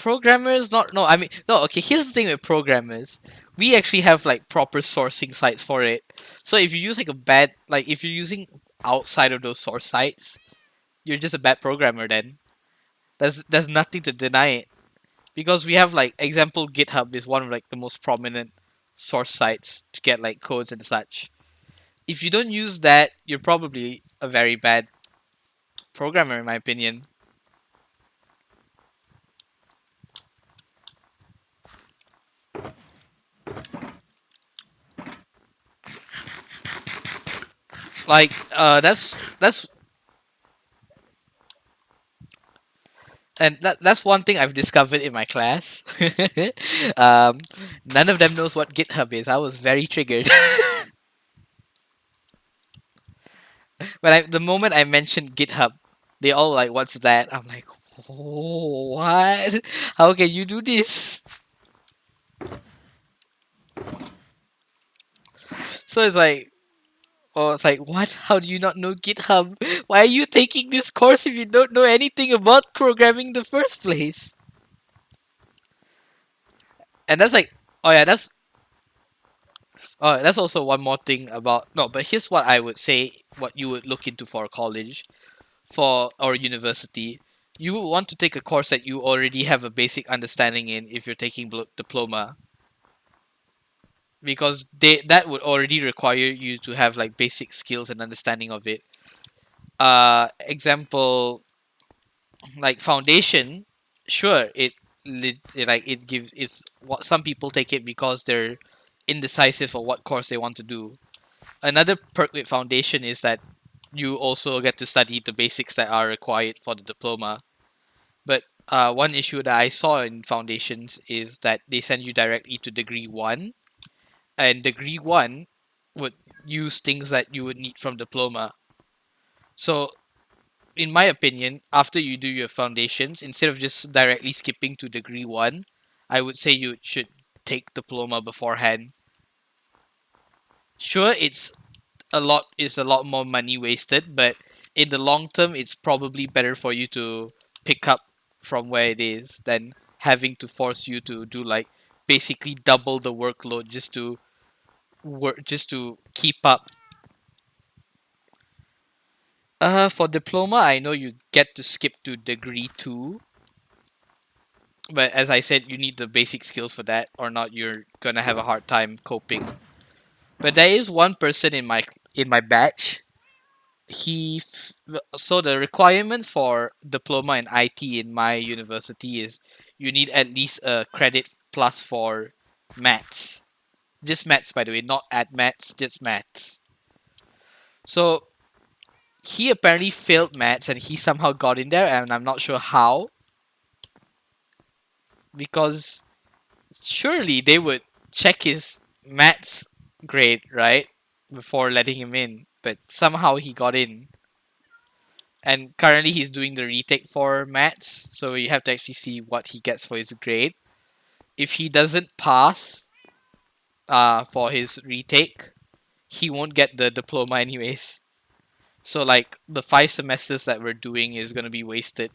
Programmers not no. I mean no. Okay, here's the thing with programmers. We actually have like proper sourcing sites for it. So if you use like a bad like if you're using outside of those source sites, you're just a bad programmer. Then there's nothing to deny it because we have like example GitHub is one of like the most prominent source sites to get like codes and such. If you don't use that, you're probably a very bad programmer in my opinion. Like that's and that's one thing I've discovered in my class. um, None of them knows what GitHub is. I was very triggered when the moment I mentioned GitHub, they all like, "What's that?" I'm like, "Oh, what? How can you do this?" So it's like, what? How do you not know GitHub? Why are you taking this course if you don't know anything about programming in the first place? And that's like, oh yeah, that's also one more thing about no. But here's what I would say: what you would look into for college, for or university. You would want to take a course that you already have a basic understanding in if you're taking diploma, because that would already require you to have like basic skills and understanding of it. Example like foundation, sure it gives it's what some people take it because they're indecisive of what course they want to do. Another perk with foundation is that you also get to study the basics that are required for the diploma. But one issue that I saw in foundations is that they send you directly to degree one, and degree one would use things that you would need from diploma. So in my opinion, after you do your foundations, instead of just directly skipping to degree one, I would say you should take diploma beforehand. Sure, it's a lot more money wasted, but in the long term, it's probably better for you to pick up from where it is than having to force you to do like basically double the workload just to keep up. For diploma, I know you get to skip to degree two, but as I said, you need the basic skills for that, or not you're gonna have a hard time coping. But there is one person in my batch. So the requirements for diploma in IT in my university is you need at least a credit plus for maths. Just maths, by the way, not at maths, just maths. So he apparently failed maths and he somehow got in there, and I'm not sure how because surely they would check his maths grade, right? Before letting him in. But somehow he got in. And currently he's doing the retake for maths, so you have to actually see what he gets for his grade. If he doesn't pass for his retake, he won't get the diploma anyways. So like the 5 semesters that we're doing is gonna be wasted.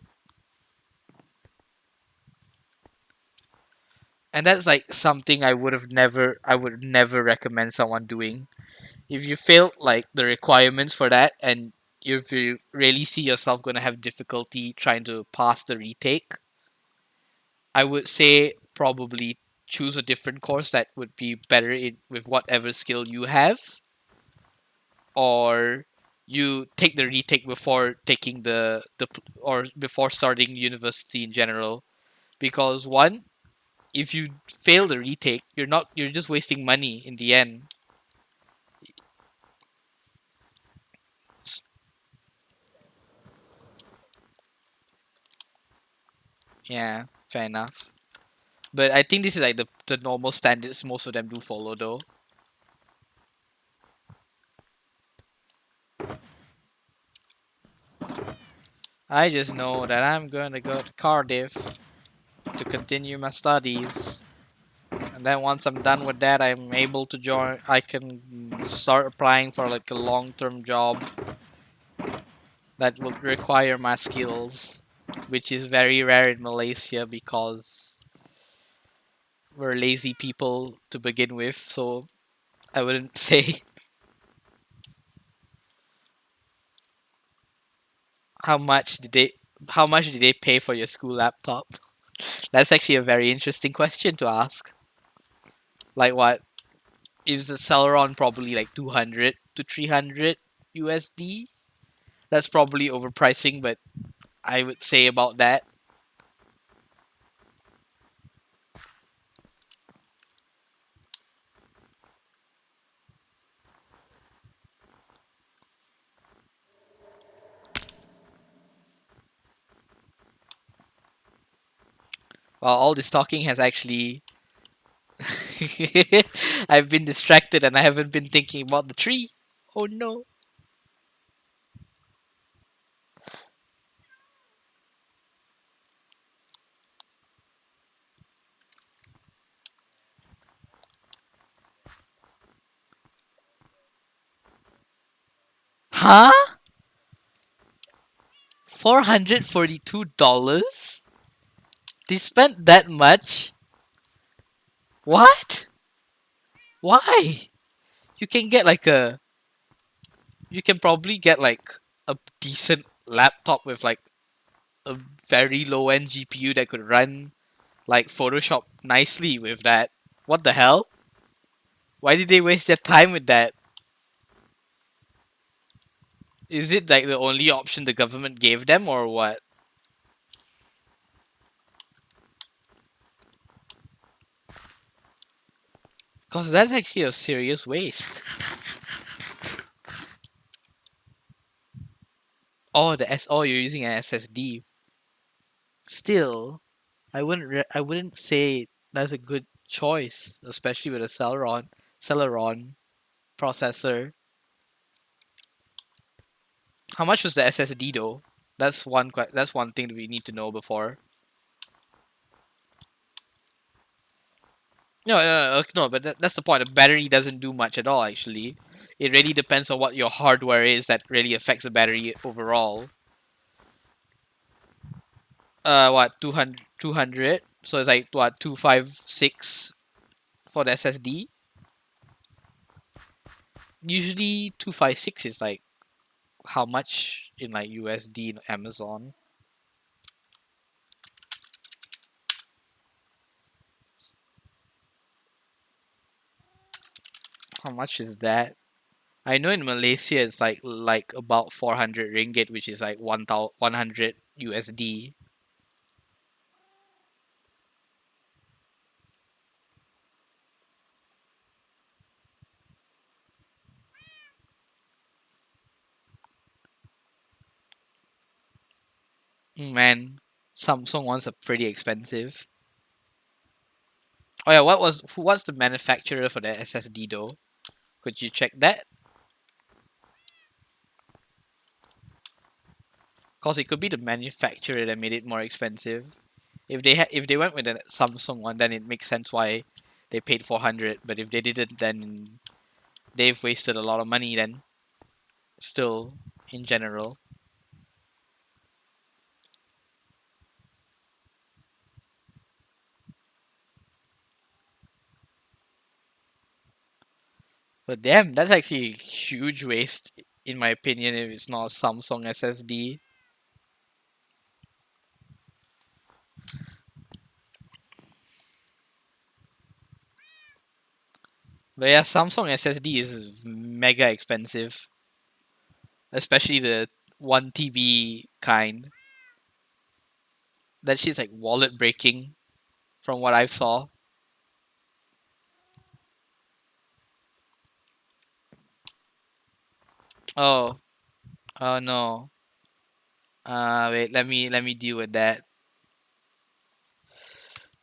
And that's like something I would never recommend someone doing. If you fail like the requirements for that, and if you really see yourself going to have difficulty trying to pass the retake, I would say probably choose a different course that would be better with whatever skill you have, or you take the retake before taking or before starting university in general, because one, if you fail the retake, you're just wasting money in the end. Yeah, fair enough. But I think this is like the normal standards most of them do follow though. I just know that I'm gonna go to Cardiff to continue my studies. And then once I'm done with that, I'm able to join. I can start applying for like a long term job that would require my skills. which is very rare in Malaysia because we're lazy people to begin with. So I wouldn't say how much did they how much did they pay for your school laptop. That's actually a very interesting question to ask. Like what is the Celeron probably like 200 to 300 USD? That's probably overpricing, but I would say about that. Well, all this talking has actually I've been distracted and I haven't been thinking about the tree. Oh no. Huh? $442? They spent that much? What? Why? You can get like a you can probably get like a decent laptop with like a very low end GPU that could run like Photoshop nicely with that. What the hell? Why did they waste their time with that? Is it like the only option the government gave them or what? Because that's actually a serious waste. Oh, you're using an SSD. Still, I wouldn't say that's a good choice, especially with a Celeron processor. How much was the SSD though? That's one thing that we need to know before. No, but that's the point. The battery doesn't do much at all actually. It really depends on what your hardware is that really affects the battery overall. What 200? So it's like what 256 for the SSD. Usually 256 is like how much in like USD in Amazon? How much is that? I know in Malaysia it's like about 400 ringgit, which is like 100 USD. Man, Samsung ones are pretty expensive. Oh yeah, what's the manufacturer for the SSD though? Could you check that? Cause it could be the manufacturer that made it more expensive. If they went with a Samsung one, then it makes sense why they paid 400. But if they didn't, then they've wasted a lot of money. Then still, in general. But damn, that's actually a huge waste, in my opinion. If it's not a Samsung SSD, but yeah, Samsung SSD is mega expensive, especially the 1 TB kind. That shit's like wallet breaking from what I saw. Oh, oh no. Wait, let me deal with that.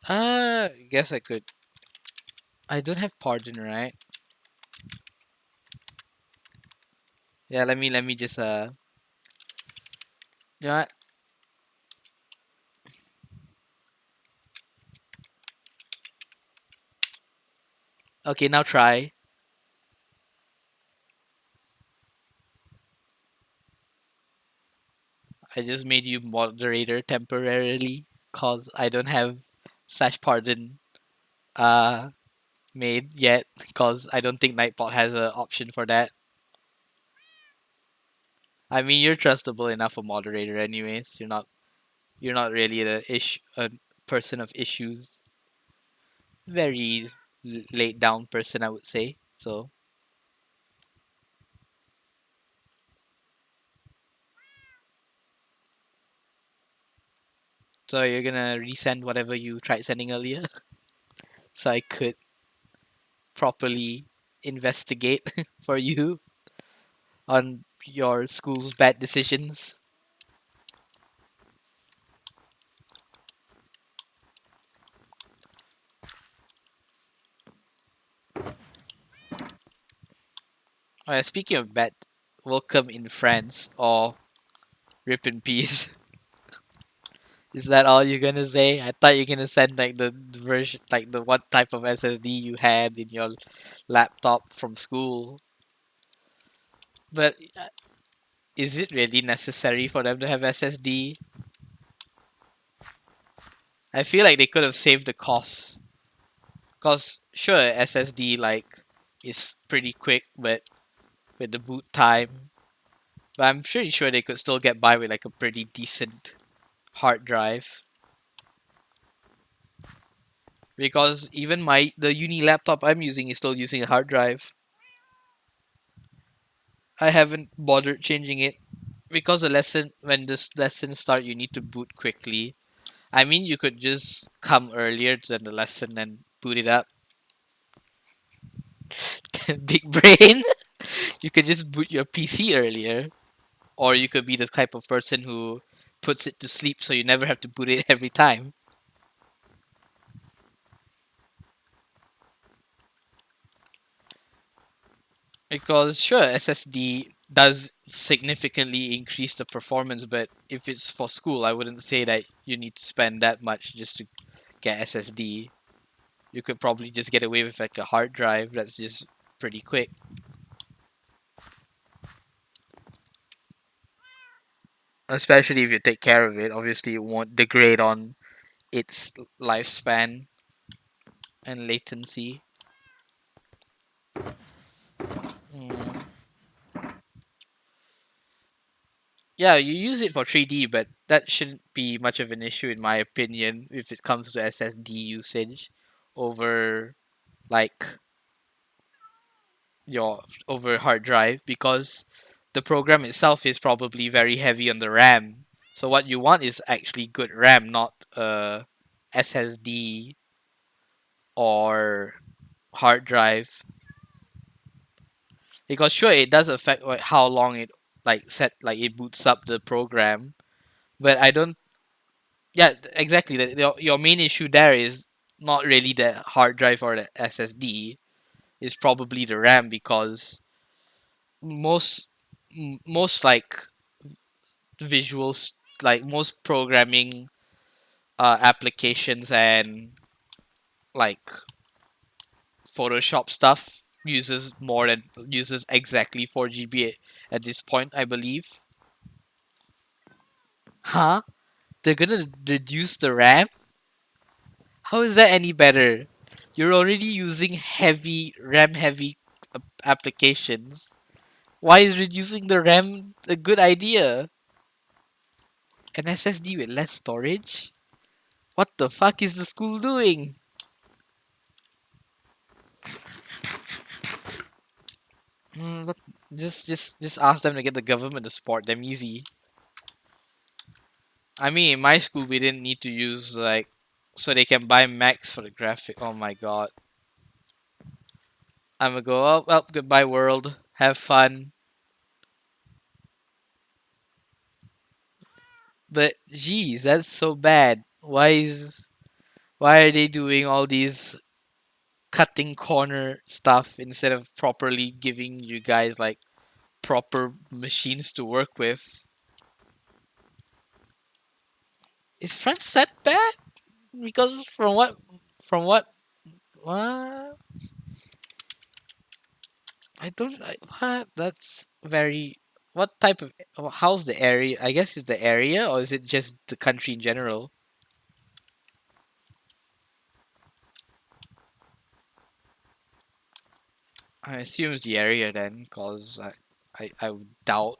I guess I could. I don't have pardon, right? Yeah, let me just you know what? Okay, now try. I just made you moderator temporarily cause I don't have slash pardon uh made yet cause I don't think Nightbot has an option for that. I mean, you're trustable enough for moderator anyways. You're not really a person of issues. Very laid down person, I would say. So you're gonna resend whatever you tried sending earlier, so I could properly investigate for you on your school's bad decisions. Speaking of bad, welcome in France or rip in peace. Is that all you're gonna say? I thought you're gonna send like the version, like the what type of SSD you had in your laptop from school. But is it really necessary for them to have SSD? I feel like they could have saved the cost. Cause sure, SSD like is pretty quick, but with the boot time. But I'm pretty sure they could still get by with like a pretty decent hard drive. Because even the uni laptop I'm using is still using a hard drive. I haven't bothered changing it because the lesson when this lesson start you need to boot quickly. I mean you could just come earlier than the lesson and boot it up. Big brain. You could just boot your PC earlier, or you could be the type of person who puts it to sleep so you never have to boot it every time. Because sure, SSD does significantly increase the performance, but if it's for school, I wouldn't say that you need to spend that much just to get SSD. You could probably just get away with like a hard drive that's just pretty quick. Especially if you take care of it. Obviously, it won't degrade on its lifespan and latency. Mm. Yeah, you use it for 3D, but that shouldn't be much of an issue in my opinion if it comes to SSD usage over like your over hard drive because the program itself is probably very heavy on the RAM. So what you want is actually good RAM, not SSD or hard drive. Because sure, it does affect like, how long it it boots up the program, but I don't. Yeah, exactly. Your main issue there is not really the hard drive or the SSD. It's probably the RAM because most most like visuals like most programming applications and like Photoshop stuff uses exactly 4 GB at this point, I believe. Huh? They're gonna reduce the RAM? How is that any better? You're already using heavy RAM heavy applications. Why is reducing the RAM a good idea? An SSD with less storage? What the fuck is the school doing? But just ask them to get the government to support them easy. I mean, in my school we didn't need to use like so they can buy Macs for the graphic. Oh my god. I'm gonna go. Oh well, goodbye world. Have fun. But geez, that's so bad. Why are they doing all these cutting corner stuff instead of properly giving you guys like proper machines to work with? Is France that bad? Because from what I don't what that's very what type of how's the area? I guess it's the area, or is it just the country in general? I assume it's the area then, because I would doubt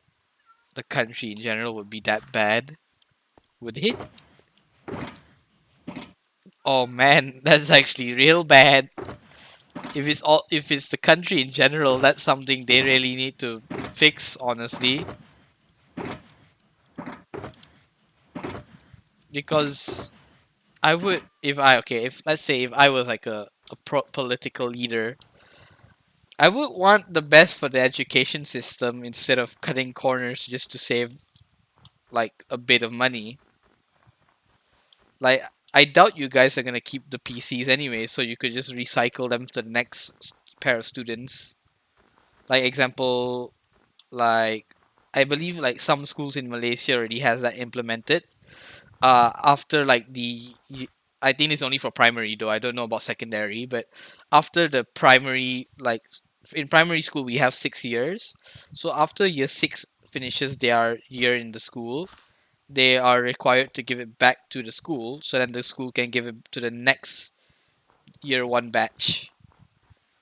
the country in general would be that bad. Would it? Oh man, that's actually real bad. If it's the country in general, that's something they really need to fix, honestly. Because I would, if I okay, if let's say if I was like a political leader, I would want the best for the education system instead of cutting corners just to save like a bit of money. Like I doubt you guys are gonna keep the PCs anyway, so you could just recycle them to the next pair of students. Like example, like I believe like some schools in Malaysia already has that implemented. After like I think it's only for primary though. I don't know about secondary, but after the primary, like in primary school we have 6 years. So after year six finishes their year in the school, they are required to give it back to the school, so then the school can give it to the next year one batch.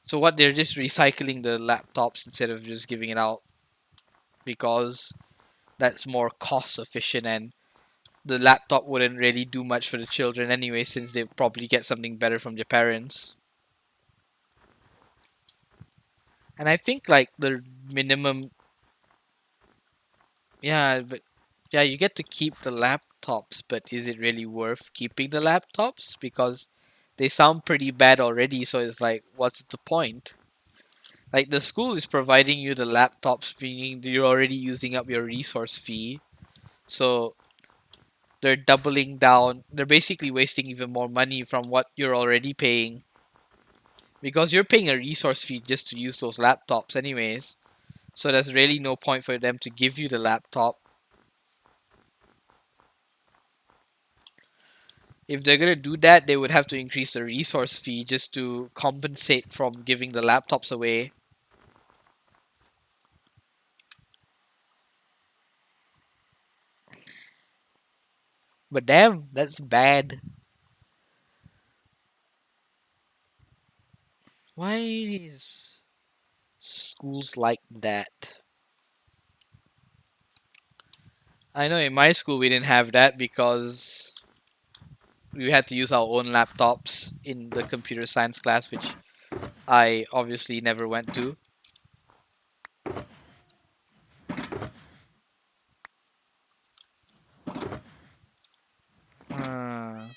So what they're just recycling the laptops instead of just giving it out because that's more cost efficient, and the laptop wouldn't really do much for the children anyway since they probably get something better from their parents. And I think like the minimum, yeah, but yeah, you get to keep the laptops, but is it really worth keeping the laptops? Because they sound pretty bad already, so it's like, what's the point? Like the school is providing you the laptops, meaning you're already using up your resource fee. So they're doubling down. They're basically wasting even more money from what you're already paying because you're paying a resource fee just to use those laptops anyways. So there's really no point for them to give you the laptop. If they're gonna do that, they would have to increase the resource fee just to compensate from giving the laptops away. But damn, that's bad. Why is schools like that? I know in my school we didn't have that because we had to use our own laptops in the computer science class, which I obviously never went to. Uh,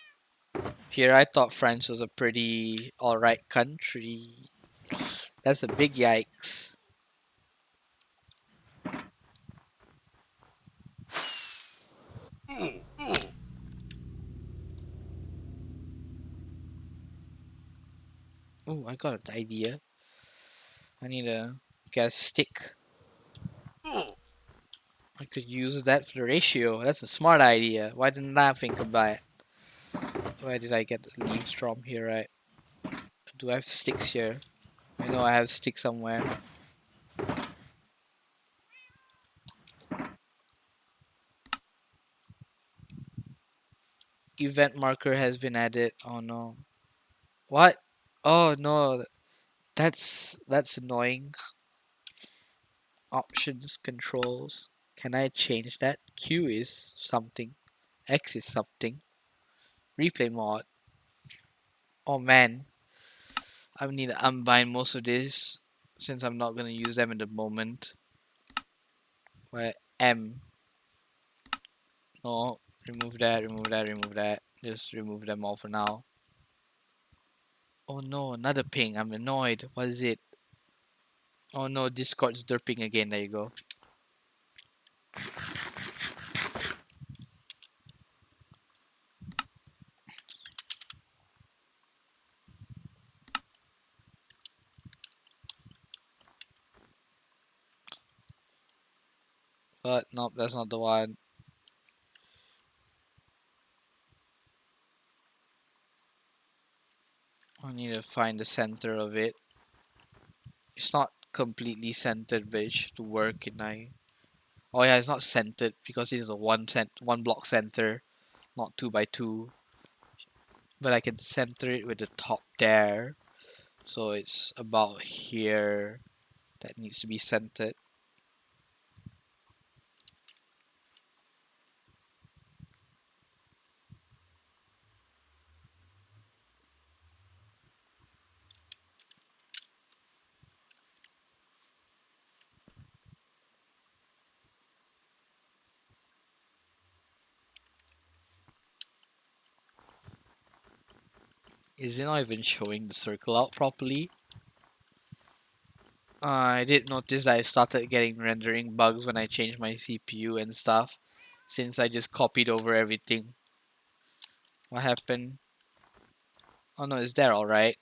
Here I thought France was a pretty alright country. That's a big yikes. Oh, I got an idea. I need to get a stick. I could use that for the ratio. That's a smart idea. Why didn't I think about it? Where did I get the leaves from here, right? Do I have sticks here? I know I have sticks somewhere. Event marker has been added. Oh no. What? Oh no. That's annoying. Options, controls. Can I change that? Q is something. X is something. Replay mod. Oh man. I need to unbind most of this since I'm not gonna use them in the moment. Where M. No. Remove that, remove that, remove that. Just remove them all for now. Oh no, another ping. I'm annoyed. What is it? Oh no, Discord's derping again. There you go. But nope, that's not the one. I need to find the center of it. It's not completely centered, but it should work. And I Oh yeah, it's not centered because it's a one block center, not 2 by 2. But I can center it with the top there, so it's about here. That needs to be centered. Is it not even showing the circle out properly? I did notice that I started getting rendering bugs when I changed my CPU and stuff, since I just copied over everything. What happened? Oh no, it's there alright.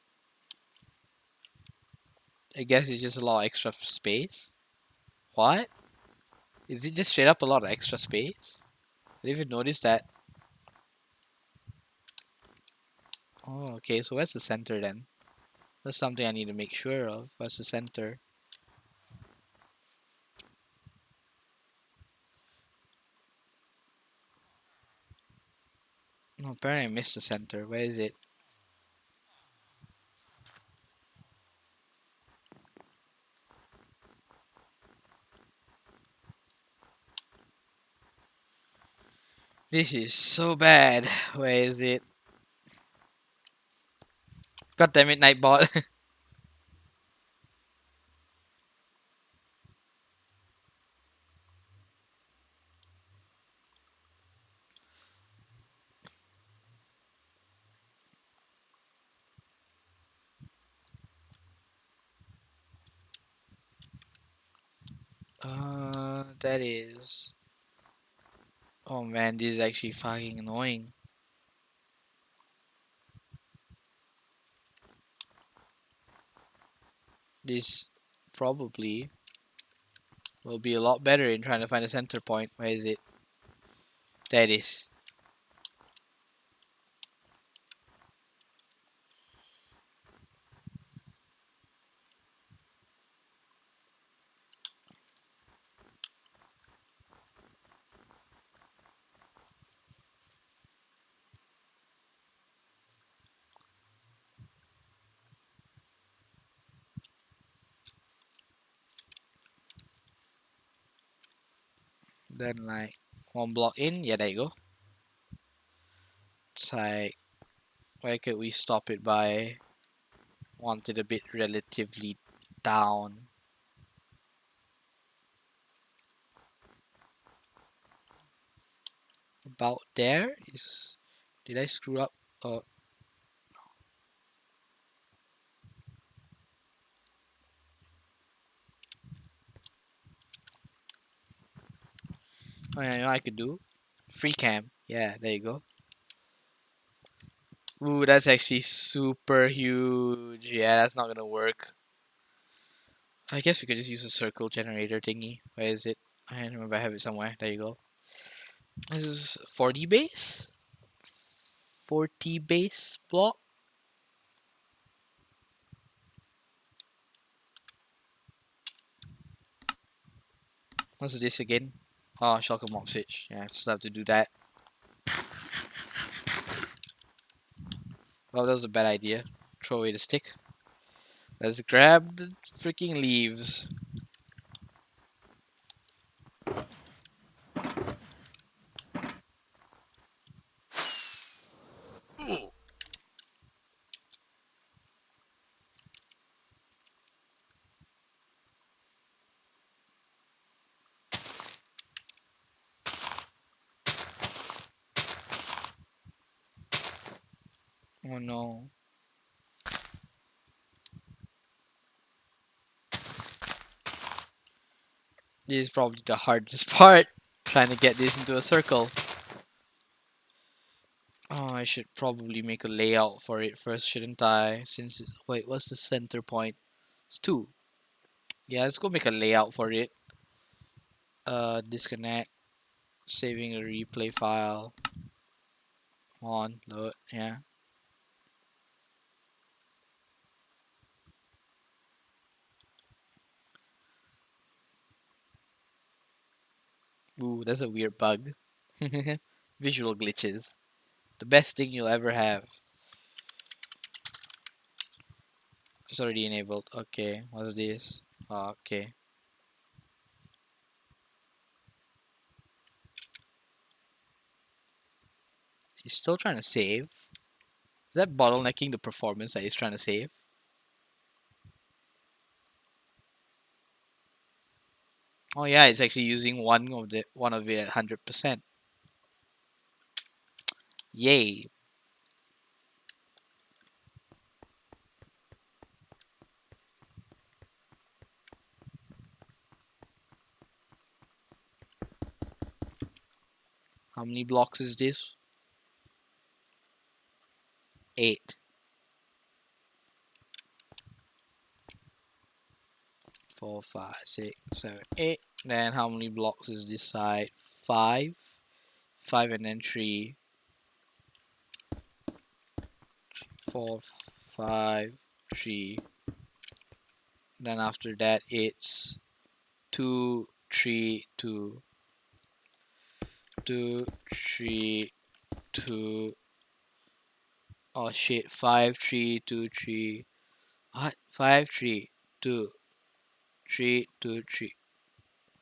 I guess it's just a lot of extra space. What? Is it just straight up a lot of extra space? I didn't even notice that. Oh, okay, so where's the center then? That's something I need to make sure of. Where's the center? No, apparently I missed the center. Where is it? This is so bad. Where is it? God damn it, Nightbot. That is. Oh man, this is actually fucking annoying. This probably will be a lot better in trying to find a center point. Where is it? There it is. Then like one block in. Yeah, there you go. It's like, where could we stop it by? Want it a bit relatively down. About there is. Did I screw up? Oh, oh yeah, you know what I could do? Free cam. Yeah, there you go. Ooh, that's actually super huge. Yeah, that's not gonna work. I guess we could just use a circle generator thingy. Where is it? I don't remember. I have it somewhere. There you go. This is 40 base? 40 base block? What's this again? Oh, shulker mob switch. Yeah, I still have to do that. Well, that was a bad idea. Throw away the stick. Let's grab the freaking leaves. Oh no. This is probably the hardest part. Trying to get this into a circle. Oh, I should probably make a layout for it first, shouldn't I? Since wait, what's the center point? It's 2. Yeah, let's go make a layout for it. Disconnect, saving a replay file. On, load, yeah. Ooh, that's a weird bug. Visual glitches. The best thing you'll ever have. It's already enabled. Okay, what's this? Okay. He's still trying to save. Is that bottlenecking the performance that he's trying to save? Oh yeah, it's actually using one of it at 100%. Yay. How many blocks is this? 8. 4, 5, 6, 7, 8. Then how many blocks is this side? 5. 5 and then 3, 4, 5, 3. Then after that it's 2, 3, 2, 2, 3, 2. Oh shit, 5, 3, 2, 3. What? 5, 3, 2, 3, 2, 3.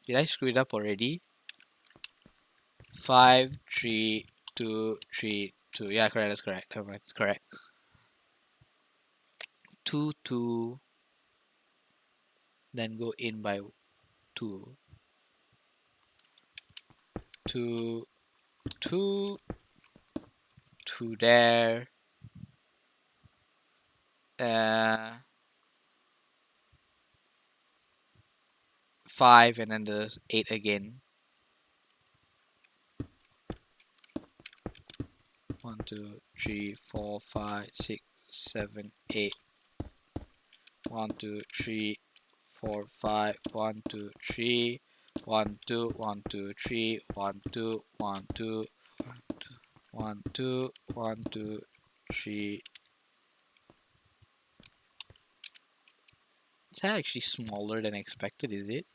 Did I screw it up already? 5, 3, 2, 3, 2. Yeah, correct. That's correct. Never mind. It's correct. 2, 2. Then go in by 2. 2, 2, 2 there. Uh, 5 and then the 8 again. 1, 2, 3, 4, 5, 6, 7, 8. 1, 2, 3, 4, 5. 1, 2, 3. 1, 2, 1, 2, 3. 1, 2, 1, 2. 1, 2, 1, 2, 3. Is that actually smaller than expected, is it?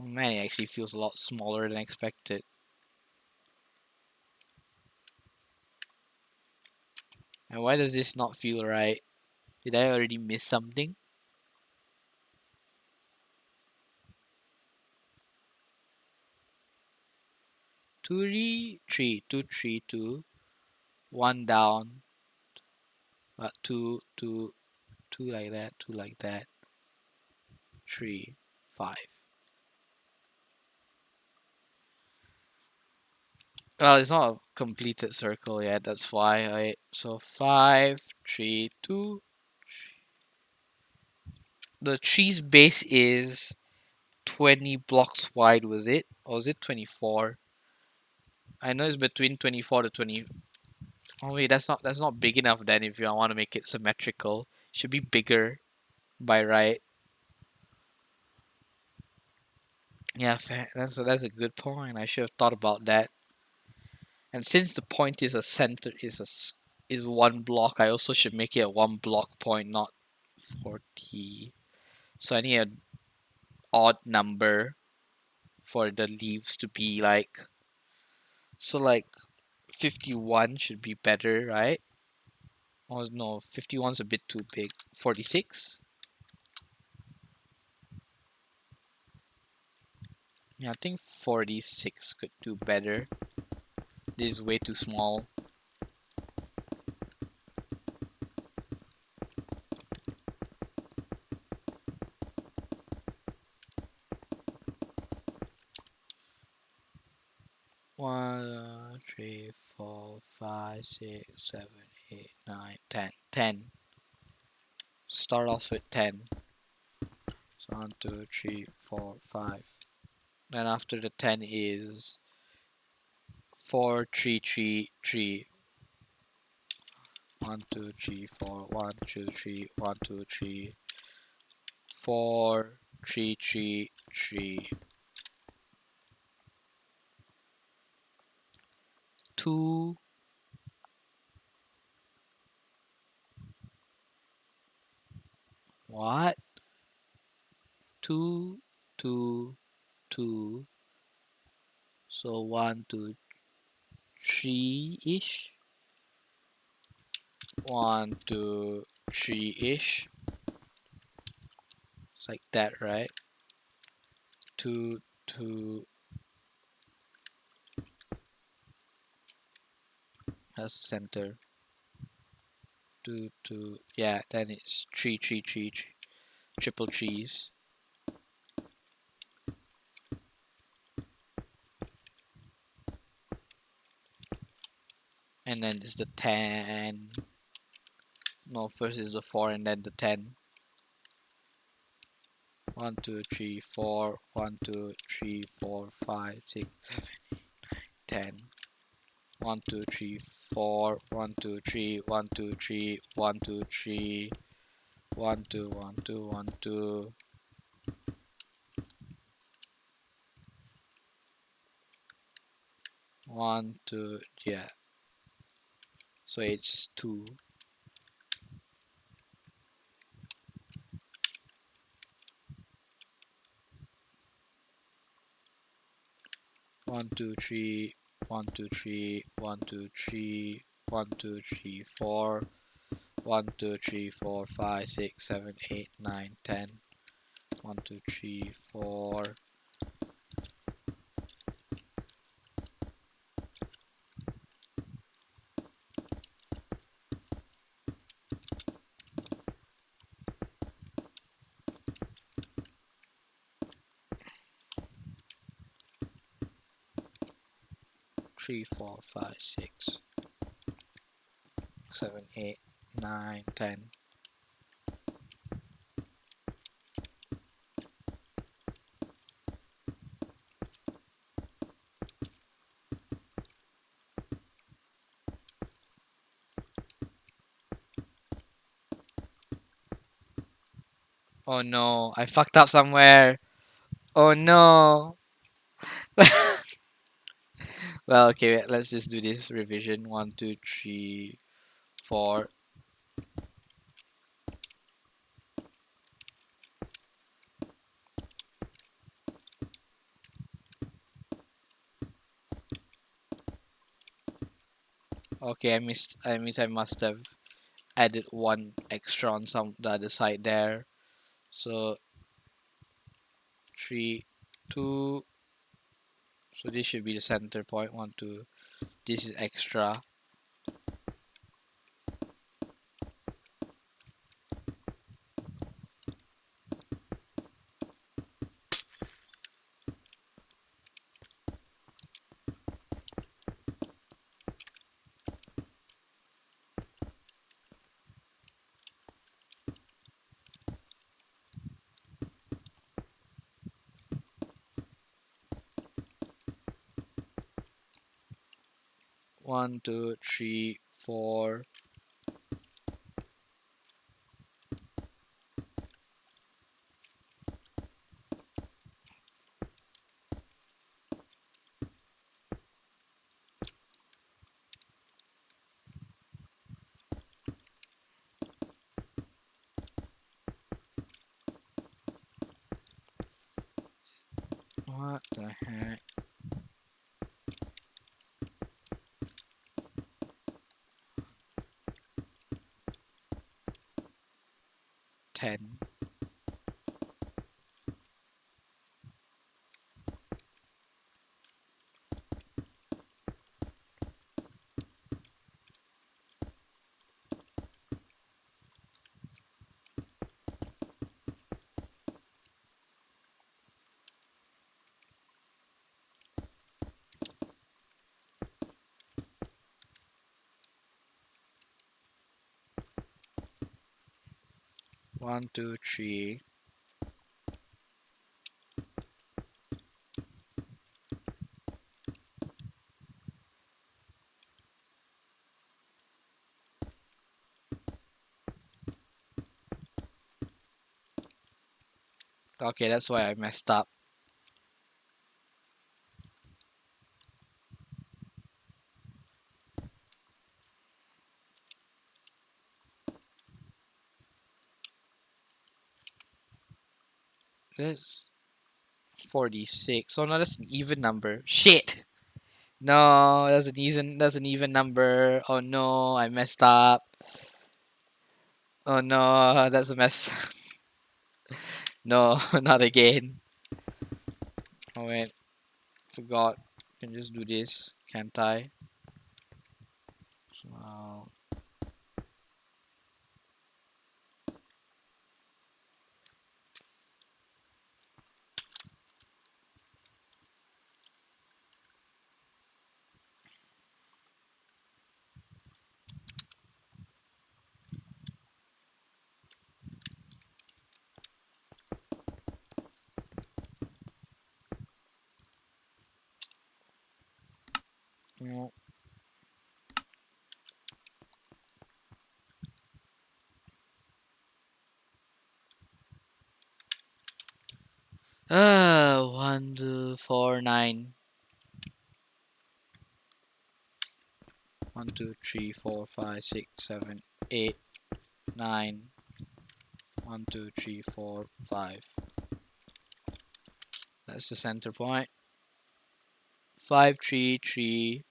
Oh man, it actually feels a lot smaller than expected. And why does this not feel right? Did I already miss something? 2, 3, 3, 2, 3, 2. 1 down. 2, 2, 2 like that, 2 like that. 3, 5. Well, it's not a completed circle yet, that's why. So 5, 3, 2. The tree's base is 20 blocks wide, was it? Or was it 24? I know it's between 24 to 20. Oh wait, that's not big enough then if you want to make it symmetrical. Should be bigger by right. Yeah, fair. That's a good point. I should have thought about that. And since the point is a center is one block, I also should make it a one block point, not 40. So I need an odd number for the leaves to be like. So like 51 should be better, right? Oh no, 51's a bit too big. 46? Yeah, I think 46 could do better. This is way too small. One, 3, 4, 5, 6, 7, 8, 9, 10. 10. Start off with 10. So 1, 2, 3, 4, 5. Then after the 10 is 4, 3, 3, 3. 1, 2, 3, 4. 1, 2, 3, 1, 2, 3. 4, 3, 3, 3. 2. What? 2, 2, 2. So 1, 2, 3-ish. 1, 2, 3-ish. It's like that, right? 2, 2. That's the center. 2, 2. Yeah, then it's 3, 3, 3, 3. Triple threes. And then it's the 10. No, first is the 4 and then the 10. 1, 2, 3, 4. 1, 2, 3, 4, 5, 6, 7, 10. 1, 2, 3, 4. 1, 2, 3. 1, 2, 3. 1, 2, 3. 1, 2, 1, 2, 1, 2. 1, 2. Yeah. So it's 2. 1, 2, 3. 1, 2, 3. 1, 2, 3. 1, 2, 3, 4. 1, 2, 3, 4, 5, 6, 7, 8, 9, 10. 1, 2, 3, 4. 3, 4, 5, 6, 7, 8, 9, 10. Oh no, I fucked up somewhere. Oh no. Well, okay, wait, let's just do this revision. 1, 2, 3, 4. Okay, I missed I must have added 1 extra on some the other side there. So 3, 2. So this should be the center point. 1, 2. This is extra. 1, 2, 3, 4. 'What the heck?' 10. 1, 2, 3. Okay, that's why I messed up. This. 46. Oh no, that's an even number. Shit. No, that's an even number. Oh no, I messed up. Oh no, that's a mess. No, not again. Oh wait, forgot. Can just do this, can't I? So, no. 1, 2, 4, 9. 1, 2, 3, 4, 5, 6, 7, 8, 9. 1, 2, 3, 4, 5. That's the center point. 5, 3, 3,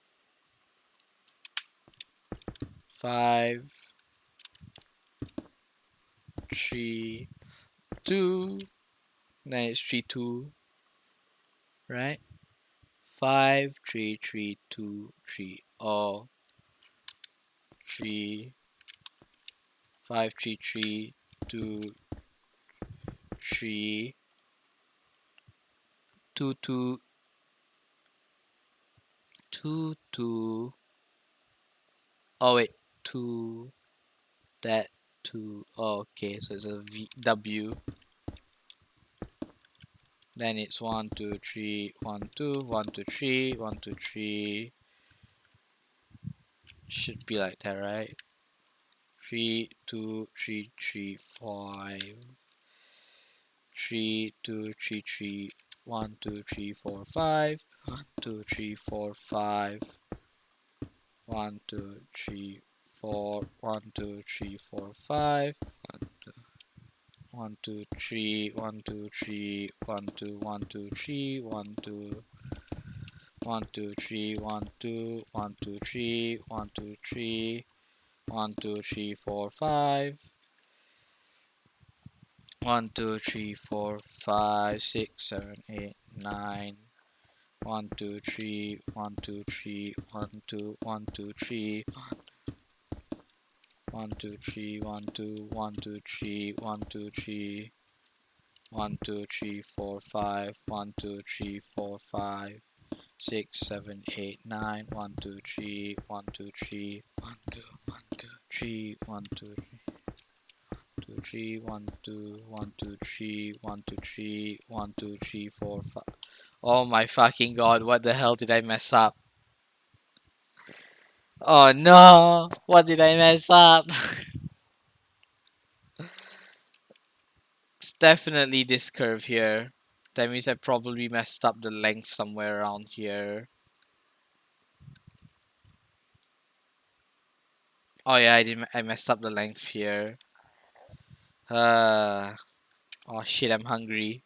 5, 3, 2. Then it's 3, 2, right? 5, 3, 3, 2, 3. Oh, 3, 5, 3, 3, 2, 3, 2, 2, 2, 2. Oh wait, 2. That 2. Oh, okay, so it's a V W. Then it's 1, 2, 3, 1, 2, 1, 2, 3, 1, 2, 3. Should be like that, right? 3, 2, 3, 3, 5. 3, 2, 3, 3, 1, 2, 3, 4, 5. 1, 2, 3, 4, 5. 1, 2, 3, 4. 1, 2, 3, 4, 5. 1, 2, 3, 1, 2, 3, 1, 2, 1, 2, 3, 1, 2, 1, 2, 3, 1, 2, 1, 2, 3, 1, 2, 3, 1, 2, 3, 4, 5. 1, 2, 3, 4, 5, 6, 7, 8, 9. 1, 2, 3, 1, 2, 3, 1, 2, 1, 2, 3. 1, 2, 3, 1, 2, 1, 2, 3, 1, 2, 3. 1, 2, 3, 4, 5. 1, 2, 3, 4, 5. 6, 7, 8, 9. 1, 2, 3, 1, 2, 3. 1, 2, 1, 2, 3, 1, 2, 2, 3, 1, 2, 1, 2, 3, 1, 2, 3, 1, 2, 3, 4, 5. Oh my fucking god, what the hell did I mess up? Oh no, what did I mess up? It's definitely this curve here. That means I probably messed up the length somewhere around here. Oh yeah, I messed up the length here. Oh shit, I'm hungry.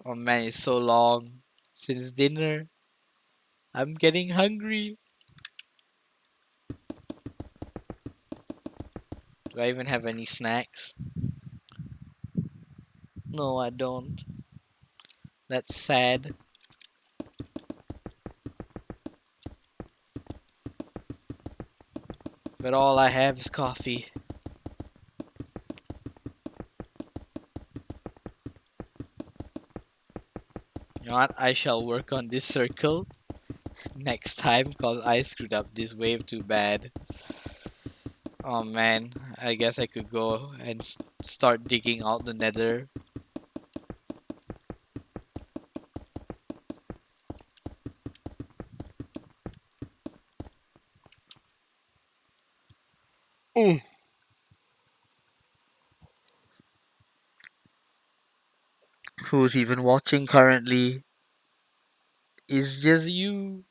Oh man, it's so long since dinner. I'm getting hungry. Do I even have any snacks? No, I don't. That's sad. But all I have is coffee. You know what? I shall work on this circle next time because I screwed up this wave too bad. Oh man, I guess I could go and start digging out the nether. Mm. Who's even watching currently? It's just you.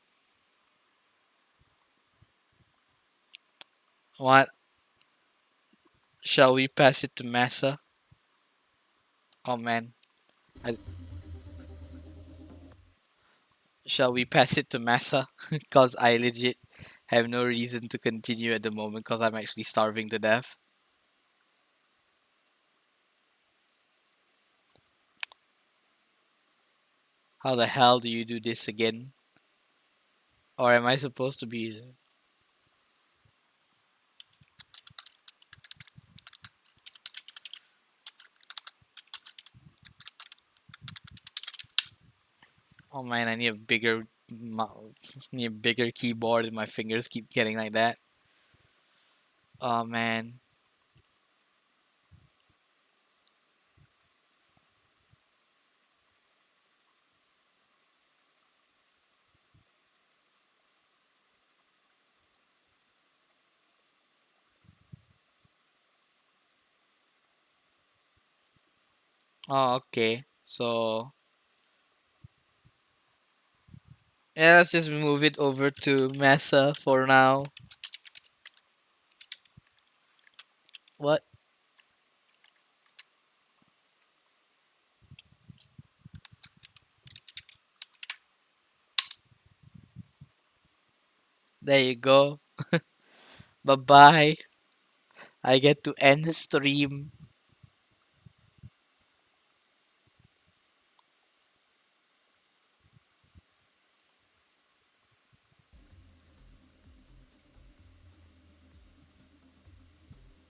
What? Shall we pass it to Massa? Oh man, I, shall we pass it to Massa? Because I legit have no reason to continue at the moment because I'm actually starving to death. How the hell do you do this again? Or am I supposed to be? Oh man, I need a bigger, need a bigger keyboard. And my fingers keep getting like that. Oh man. Oh okay. So yeah, let's just move it over to Mesa for now. What? There you go. Bye bye. I get to end the stream.